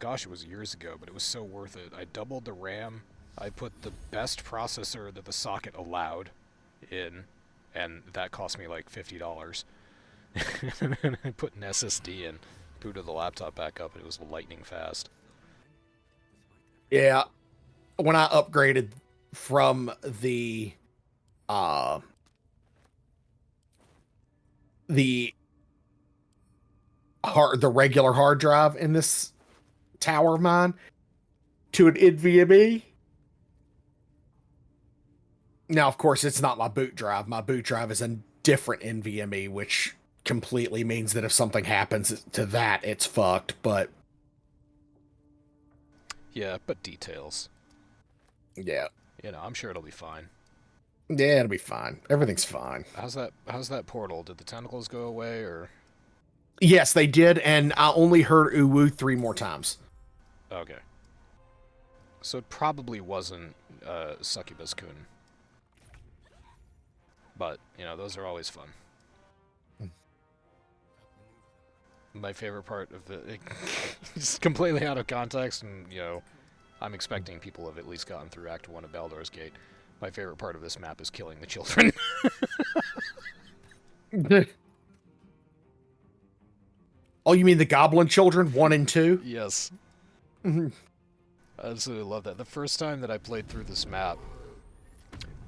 gosh, it was years ago, but it was so worth it. I doubled the RAM, I put the best processor that the socket allowed in, and that cost me like $50. And then I put an SSD in, booted the laptop back up, and it was lightning fast. Yeah. When I upgraded from the regular hard drive in this tower of mine to an NVMe. Now, of course, it's not my boot drive. My boot drive is a different NVMe, which completely means that if something happens to that, it's fucked, but... Yeah, but details. Yeah. You know, I'm sure it'll be fine. Yeah, it'll be fine. Everything's fine. How's that portal? Did the tentacles go away, or...? Yes, they did, and I only heard Uwu 3 more times. Okay. So it probably wasn't Succubus-kun. But, you know, those are always fun. My favorite part of it's completely out of context, and, you know, I'm expecting people have at least gotten through Act 1 of Baldur's Gate. My favorite part of this map is killing the children. Oh, you mean the goblin children, 1 and 2? Yes. Mm-hmm. I absolutely love that. The first time that I played through this map,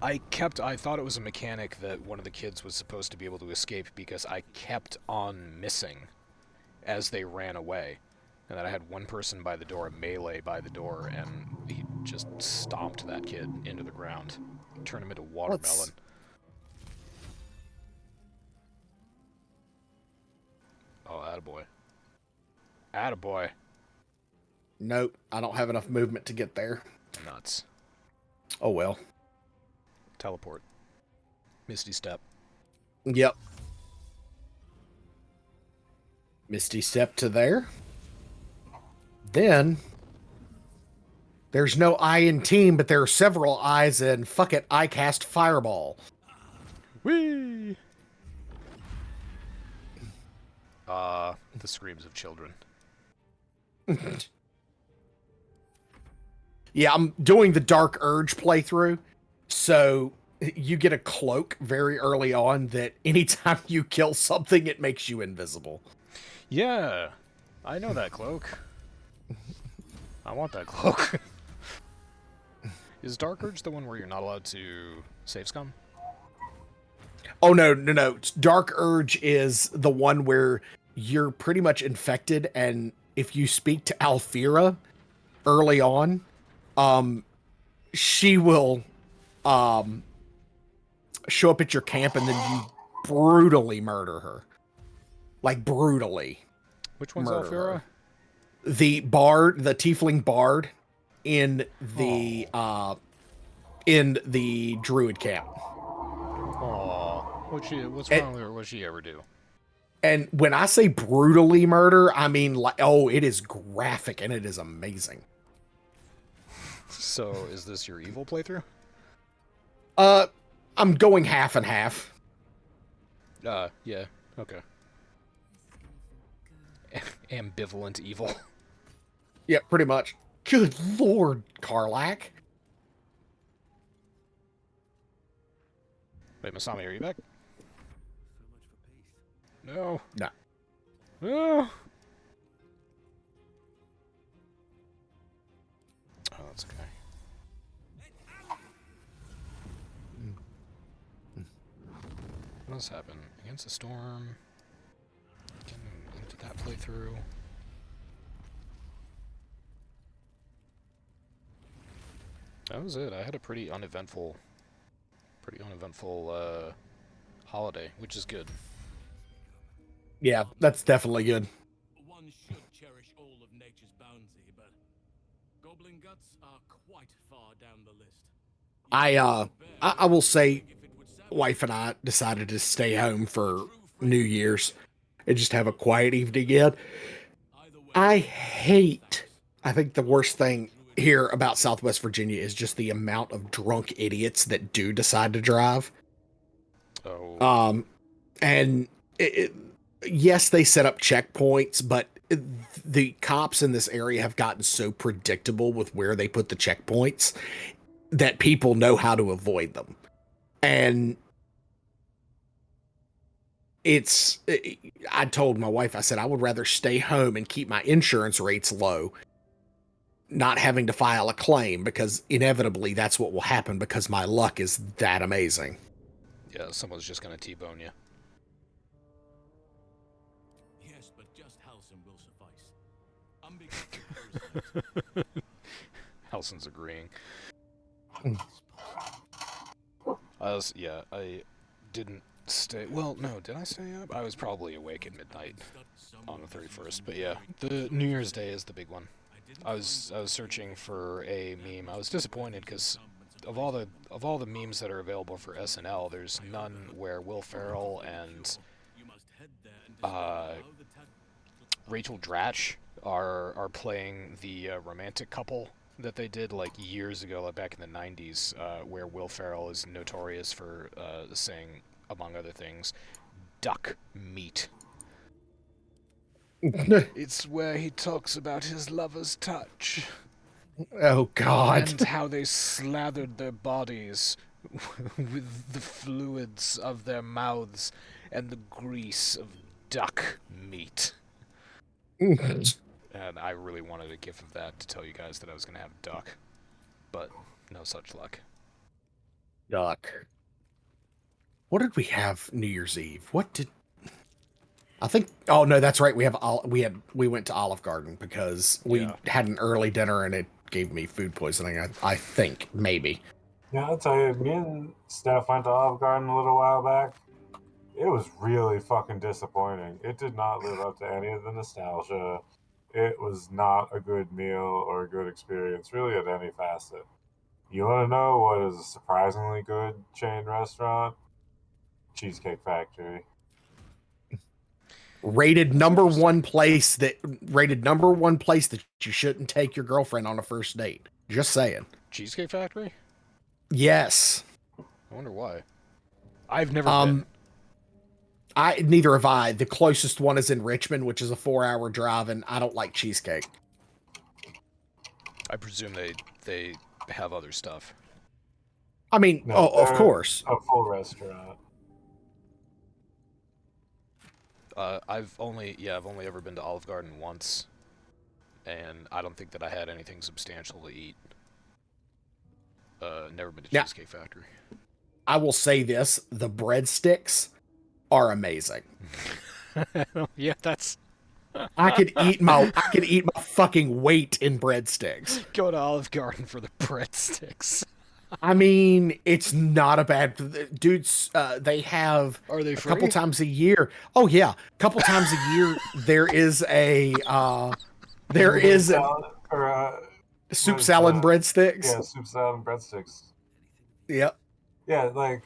I thought it was a mechanic that one of the kids was supposed to be able to escape because I kept on missing as they ran away. And then I had one person by the door, a melee by the door, and he just stomped that kid into the ground. Turned him into watermelon. Oh, attaboy. Attaboy. Nope, I don't have enough movement to get there. Nuts. Oh well. Teleport. Misty Step. Yep. Misty Step to there. Then there's no I in team, but there are several I's in fuck it, I cast Fireball. Whee! The screams of children. Yeah, I'm doing the Dark Urge playthrough, so you get a cloak very early on that anytime you kill something, it makes you invisible. Yeah, I know that cloak. I want that cloak. Is Dark Urge the one where you're not allowed to save scum? Oh, no. Dark Urge is the one where you're pretty much infected, and if you speak to Alfira early on, she will show up at your camp and then you brutally murder her. Like, brutally. Which one's murder Alfira? her. The bard, the tiefling bard in the druid camp. Oh, what's It- wrong with her? What'd she ever do? And when I say brutally murder, I mean, like, oh, it is graphic and it is amazing. So, is this your evil playthrough? I'm going half and half. Yeah, okay. Ambivalent evil. Yeah, pretty much. Good lord, Karlak. Wait, Masami, are you back? No. No. No. Oh, that's okay. What else happened? Against the Storm. Into that playthrough. That was it. I had a pretty uneventful holiday, which is good. Yeah, that's definitely good. One should cherish all of nature's bounty, but goblin guts are quite far down the list. I will say, wife and I decided to stay home for New Year's and just have a quiet evening again. I think the worst thing here about Southwest Virginia is just the amount of drunk idiots that do decide to drive. Oh. And yes, they set up checkpoints, but the cops in this area have gotten so predictable with where they put the checkpoints that people know how to avoid them. And I told my wife, I said, I would rather stay home and keep my insurance rates low, not having to file a claim, because inevitably that's what will happen because my luck is that amazing. Yeah, someone's just gonna T-bone you. Yes, but just Halcyon will suffice. Halson's agreeing. I didn't stay. Well, no, did I stay up? I was probably awake at midnight on the 31st. But yeah, the New Year's Day is the big one. I was searching for a meme. I was disappointed because of all the memes that are available for SNL, there's none where Will Ferrell and Rachel Dratch are playing the romantic couple that they did like years ago, like back in the 90s, where Will Ferrell is notorious for saying, among other things, duck meat. It's where he talks about his lover's touch. Oh, God. And how they slathered their bodies with the fluids of their mouths and the grease of duck meat. And I really wanted a gif of that to tell you guys that I was going to have duck. But no such luck. Duck. What did we have New Year's Eve? I think, oh no, that's right. We went to Olive Garden because we had an early dinner and it gave me food poisoning. I think, maybe. Yeah, I'll tell you, me and Steph went to Olive Garden a little while back. It was really fucking disappointing. It did not live up to any of the nostalgia. It was not a good meal or a good experience, really, at any facet. You want to know what is a surprisingly good chain restaurant? Cheesecake Factory. Rated number one place that you shouldn't take your girlfriend on a first date. Just saying. Cheesecake Factory? Yes. I wonder why. I've never been. Neither have I. The closest one is in Richmond, which is a 4-hour drive, and I don't like cheesecake. I presume they have other stuff. I mean, No, of course. A full restaurant. I've only ever been to Olive Garden once, and I don't think that I had anything substantial to eat. Never been to Cheesecake Factory. I will say this: the breadsticks are amazing. Yeah, that's. I could eat my fucking weight in breadsticks. Go to Olive Garden for the breadsticks. I mean, it's not a bad dudes. They have Are they a couple free? times a year. Oh yeah, a couple times a year there is a there Blueberry is a salad or soup what is salad and breadsticks. yeah, soup salad and breadsticks. Yep. Yeah, like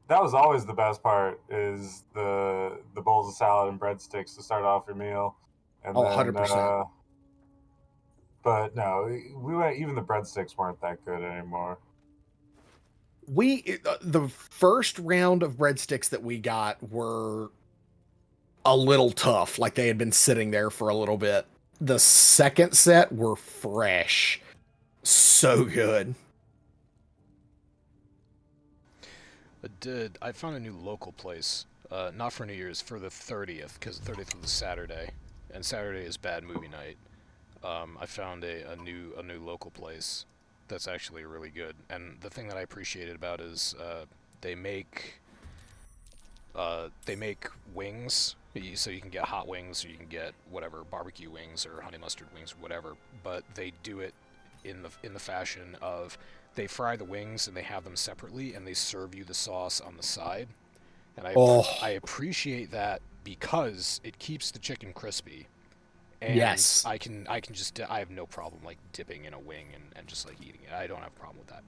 that was always the best part is the bowls of salad and breadsticks to start off your meal, and Oh, then 100%. but no, we went even the breadsticks weren't that good anymore. The first round of breadsticks that we got were a little tough, like they had been sitting there for a little bit. The second set were fresh. So good. I found a new local place, not for New Year's, for the 30th, because the 30th was a Saturday, and Saturday is bad movie night. I found a new local place that's actually really good, and the thing that I appreciated about it is they make wings, so you can get hot wings or you can get whatever barbecue wings or honey mustard wings or whatever, but they do it in the fashion of they fry the wings and they have them separately and they serve you the sauce on the side, and I appreciate that because it keeps the chicken crispy. And Yes. I have no problem like dipping in a wing and just like eating it. I don't have a problem with that.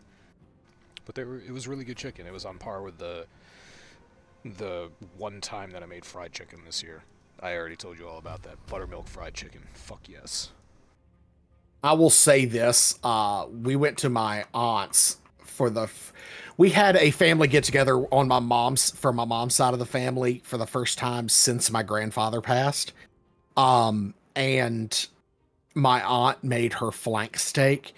But it was really good chicken. It was on par with the one time that I made fried chicken this year. I already told you all about that. Buttermilk fried chicken. Fuck yes. I will say this. We went to my aunt's for we had a family get together on my mom's side of the family for the first time since my grandfather passed. And my aunt made her flank steak.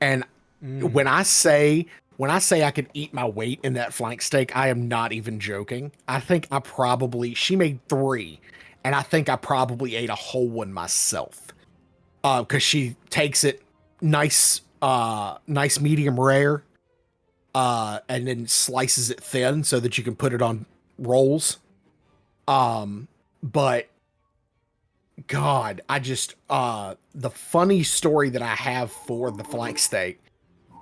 And when I say I could eat my weight in that flank steak, I am not even joking. I think she made 3, and I think I probably ate a whole one myself. Because she takes it nice medium rare, and then slices it thin so that you can put it on rolls. But God, I just the funny story that I have for the flank steak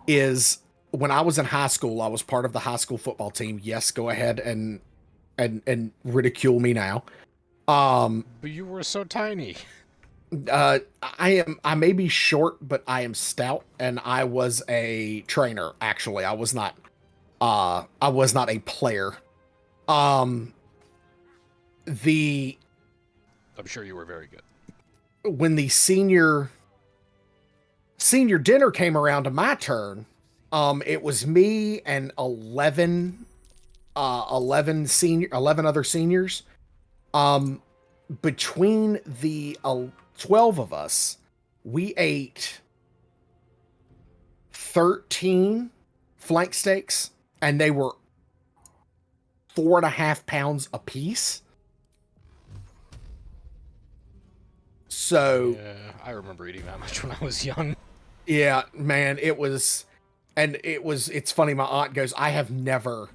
is when I was in high school, I was part of the high school football team. Yes, go ahead and ridicule me now. But you were so tiny. I may be short, but I am stout, and I was a trainer, actually. I was not a player. The I'm sure you were very good. When the senior dinner came around to my turn, it was me and 11 other seniors. Between the 12 of us, we ate 13 flank steaks, and they were 4.5 pounds a piece. So yeah, I remember eating that much when I was young. Yeah, man, it's funny. My aunt goes, I have never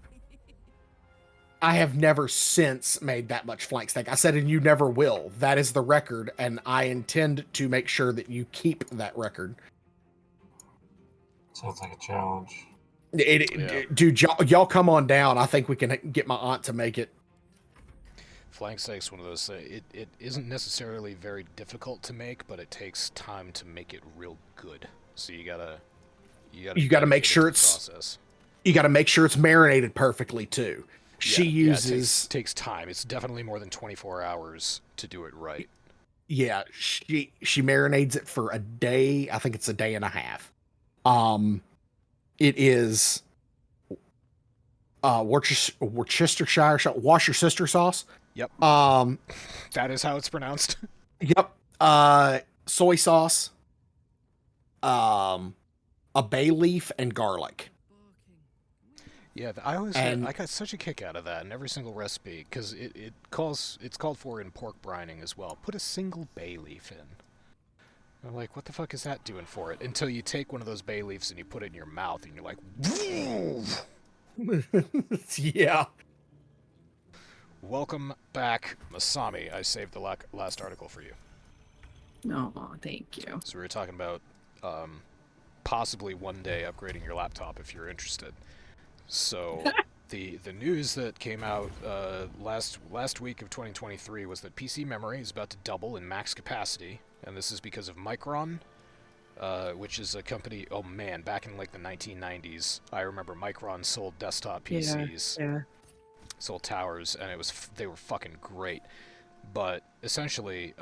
since made that much flank steak. I said, and you never will. That is the record, and I intend to make sure that you keep that record. Sounds like a challenge. Dude, y'all come on down. I think we can get my aunt to make it. Flank steak's one of those. It isn't necessarily very difficult to make, but it takes time to make it real good. So you gotta make sure you gotta make sure it's marinated perfectly too. She uses it takes time. It's definitely more than 24 hours to do it right. Yeah, she marinades it for a day. I think it's a day and a half. It is Worcestershire wash your sister sauce. Yep. That is how it's pronounced. Yep. Soy sauce. A bay leaf and garlic. Yeah, I got such a kick out of that in every single recipe because it's called for in pork brining as well. Put a single bay leaf in. I'm like, what the fuck is that doing for it? Until you take one of those bay leaves and you put it in your mouth and you're like, yeah. Welcome back, Masami. I saved the last article for you. Oh, thank you. So we were talking about possibly one day upgrading your laptop if you're interested. So the news that came out last week of 2023 was that PC memory is about to double in max capacity, and this is because of Micron, which is a company. Oh man, back in like the 1990s, I remember Micron sold desktop PCs, Yeah. sold towers, and they were fucking great. But essentially,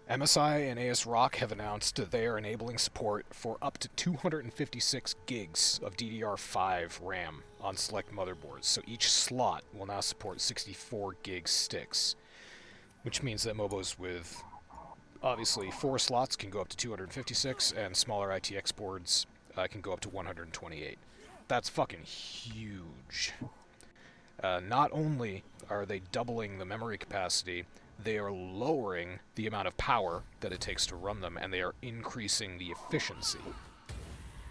MSI and ASRock have announced that they are enabling support for up to 256 gigs of DDR5 RAM on select motherboards. So each slot will now support 64 gig sticks, which means that MOBOs with obviously 4 slots can go up to 256, and smaller ITX boards can go up to 128. That's fucking huge. Not only are they doubling the memory capacity, they are lowering the amount of power that it takes to run them, and they are increasing the efficiency.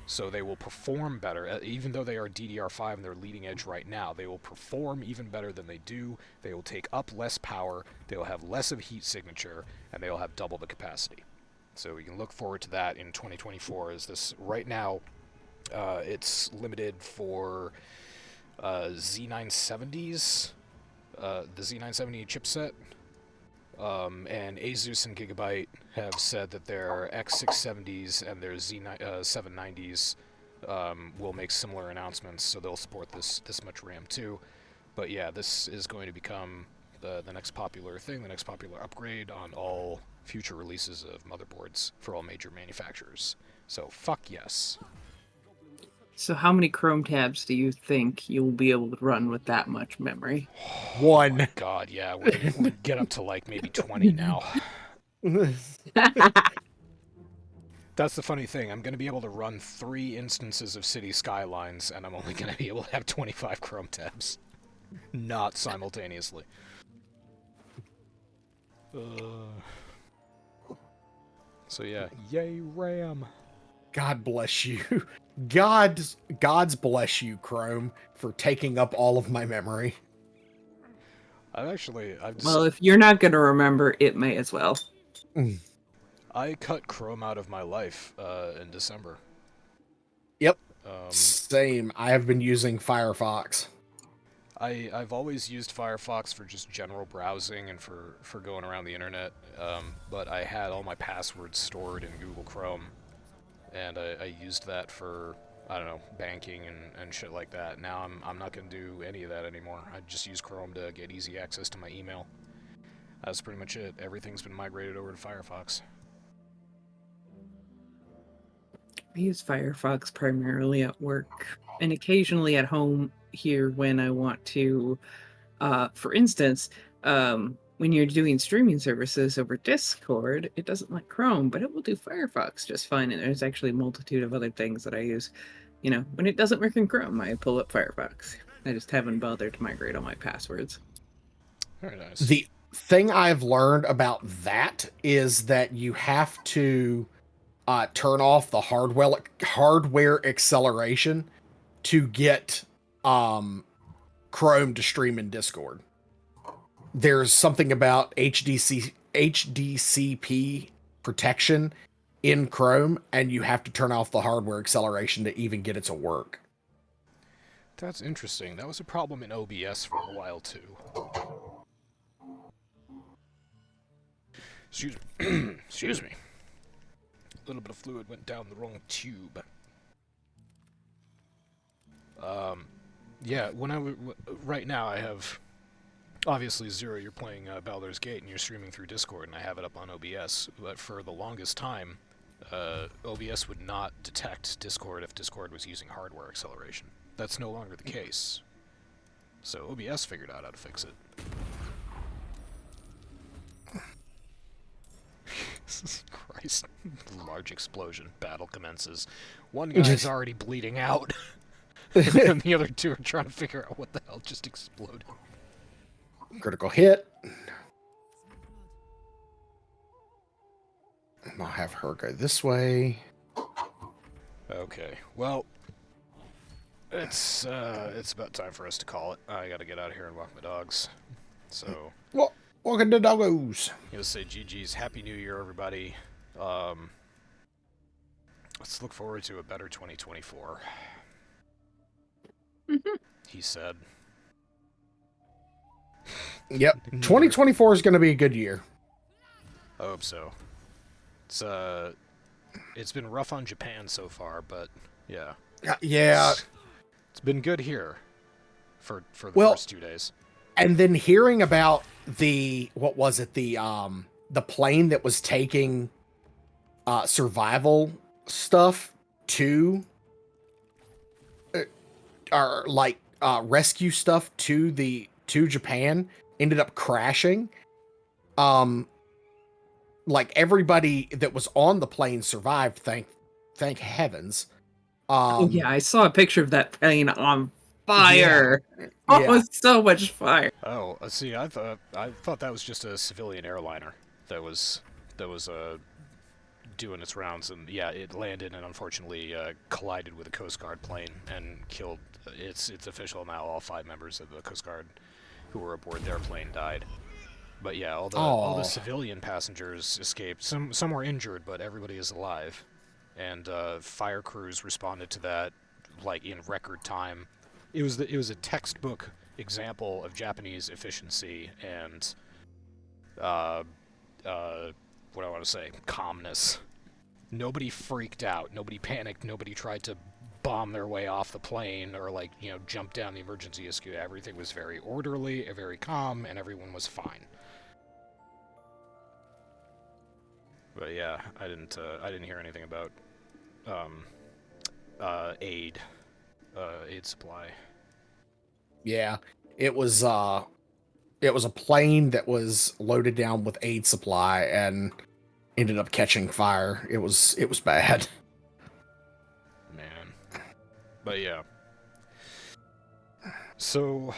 So they will perform better, even though they are DDR5 and they're leading edge right now. They will perform even better than they do. They will take up less power, they will have less of heat signature, and they will have double the capacity. So we can look forward to that in 2024. As this right now, it's limited for Z970s, the Z970 chipset. And Asus and Gigabyte have said that their X670s and their Z790s will make similar announcements, so they'll support this much RAM too. But yeah, this is going to become the next popular thing, the next popular upgrade on all future releases of motherboards for all major manufacturers. So fuck yes. So how many Chrome tabs do you think you'll be able to run with that much memory? One. God, yeah, we get up to like maybe 20 now. That's the funny thing. I'm going to be able to run 3 instances of City Skylines, and I'm only going to be able to have 25 Chrome tabs. Not simultaneously. So yeah, yay RAM. God bless you. God's bless you, Chrome, for taking up all of my memory. Well, if you're not going to remember, it may as well. I cut Chrome out of my life in December. Yep. Same. I have been using Firefox. I've always used Firefox for just general browsing and for going around the internet, but I had all my passwords stored in Google Chrome, and I used that for, I don't know, banking and shit like that. Now I'm not going to do any of that anymore. I just use Chrome to get easy access to my email. That's pretty much it. Everything's been migrated over to Firefox. I use Firefox primarily at work and occasionally at home here when I want to, for instance, when you're doing streaming services over Discord, it doesn't like Chrome, but it will do Firefox just fine. And there's actually a multitude of other things that I use. You know, when it doesn't work in Chrome, I pull up Firefox. I just haven't bothered to migrate all my passwords. Very nice. The thing I've learned about that is that you have to turn off the hardware acceleration to get Chrome to stream in Discord. There's something about HDCP protection in Chrome, and you have to turn off the hardware acceleration to even get it to work. That's interesting. That was a problem in OBS for a while too. Excuse me. A little bit of fluid went down the wrong tube. Yeah, right now I have, obviously Zero, you're playing Baldur's Gate and you're streaming through Discord, and I have it up on OBS, but for the longest time, OBS would not detect Discord if Discord was using hardware acceleration. That's no longer the case. So OBS figured out how to fix it. Jesus Christ. Large explosion. Battle commences. One guy's already bleeding out. And the other two are trying to figure out what the hell just exploded. Critical hit. I'll have her go this way. Okay, well, it's about time for us to call it. I gotta get out of here and walk my dogs. So, Well, welcome to doggos. I'm gonna say GG's. Happy New Year, everybody. let's look forward to a better 2024. He said. Yep. 2024 is going to be a good year. I hope so. It's been rough on Japan so far, but yeah. Yeah. It's been good here for the Well, first 2 days. And then hearing about the plane that was taking survival stuff to or like rescue stuff to Japan ended up crashing. Like everybody that was on the plane survived, thank heavens. Oh yeah, I saw a picture of that plane on fire. Yeah. Oh, it was so much fire. Oh, see, I thought that was just a civilian airliner that was doing its rounds, and yeah, it landed and unfortunately collided with a Coast Guard plane and killed. It's official now. All 5 members of the Coast Guard who were aboard their plane died. But yeah, all the civilian passengers escaped. Some were injured, but everybody is alive. And fire crews responded to that like in record time. It was a textbook example of Japanese efficiency and what I want to say, calmness. Nobody freaked out. Nobody panicked. Nobody tried to bomb their way off the plane or jump down the emergency escape. Everything was very orderly, very calm, and everyone was fine. But yeah, I didn't hear anything about aid supply. Yeah, it was a plane that was loaded down with aid supply and ended up catching fire. It was bad. Man. But yeah. So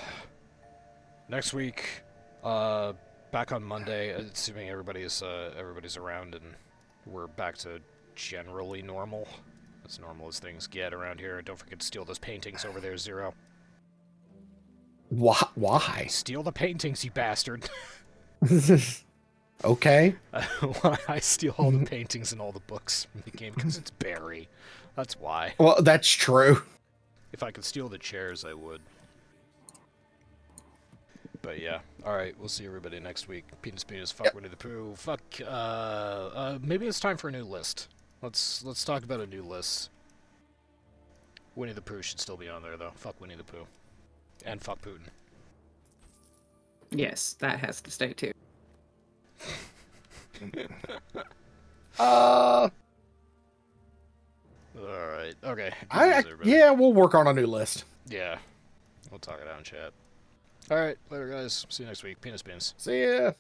next week, back on Monday, assuming everybody's around and we're back to generally normal. As normal as things get around here. Don't forget to steal those paintings over there, Zero. Why? Steal the paintings, you bastard. Okay. I steal all the paintings and all the books from the game because it's Barry. That's why. Well, that's true. If I could steal the chairs, I would. But yeah. Alright, we'll see everybody next week. Penis, fuck Yep. Winnie the Pooh. Fuck, maybe it's time for a new list. Let's talk about a new list. Winnie the Pooh should still be on there, though. Fuck Winnie the Pooh. And fuck Putin. Yes, that has to stay too. Alright, okay. Yeah, we'll work on a new list. Yeah. We'll talk it out in chat. Alright, later guys. See you next week. Penis. See ya.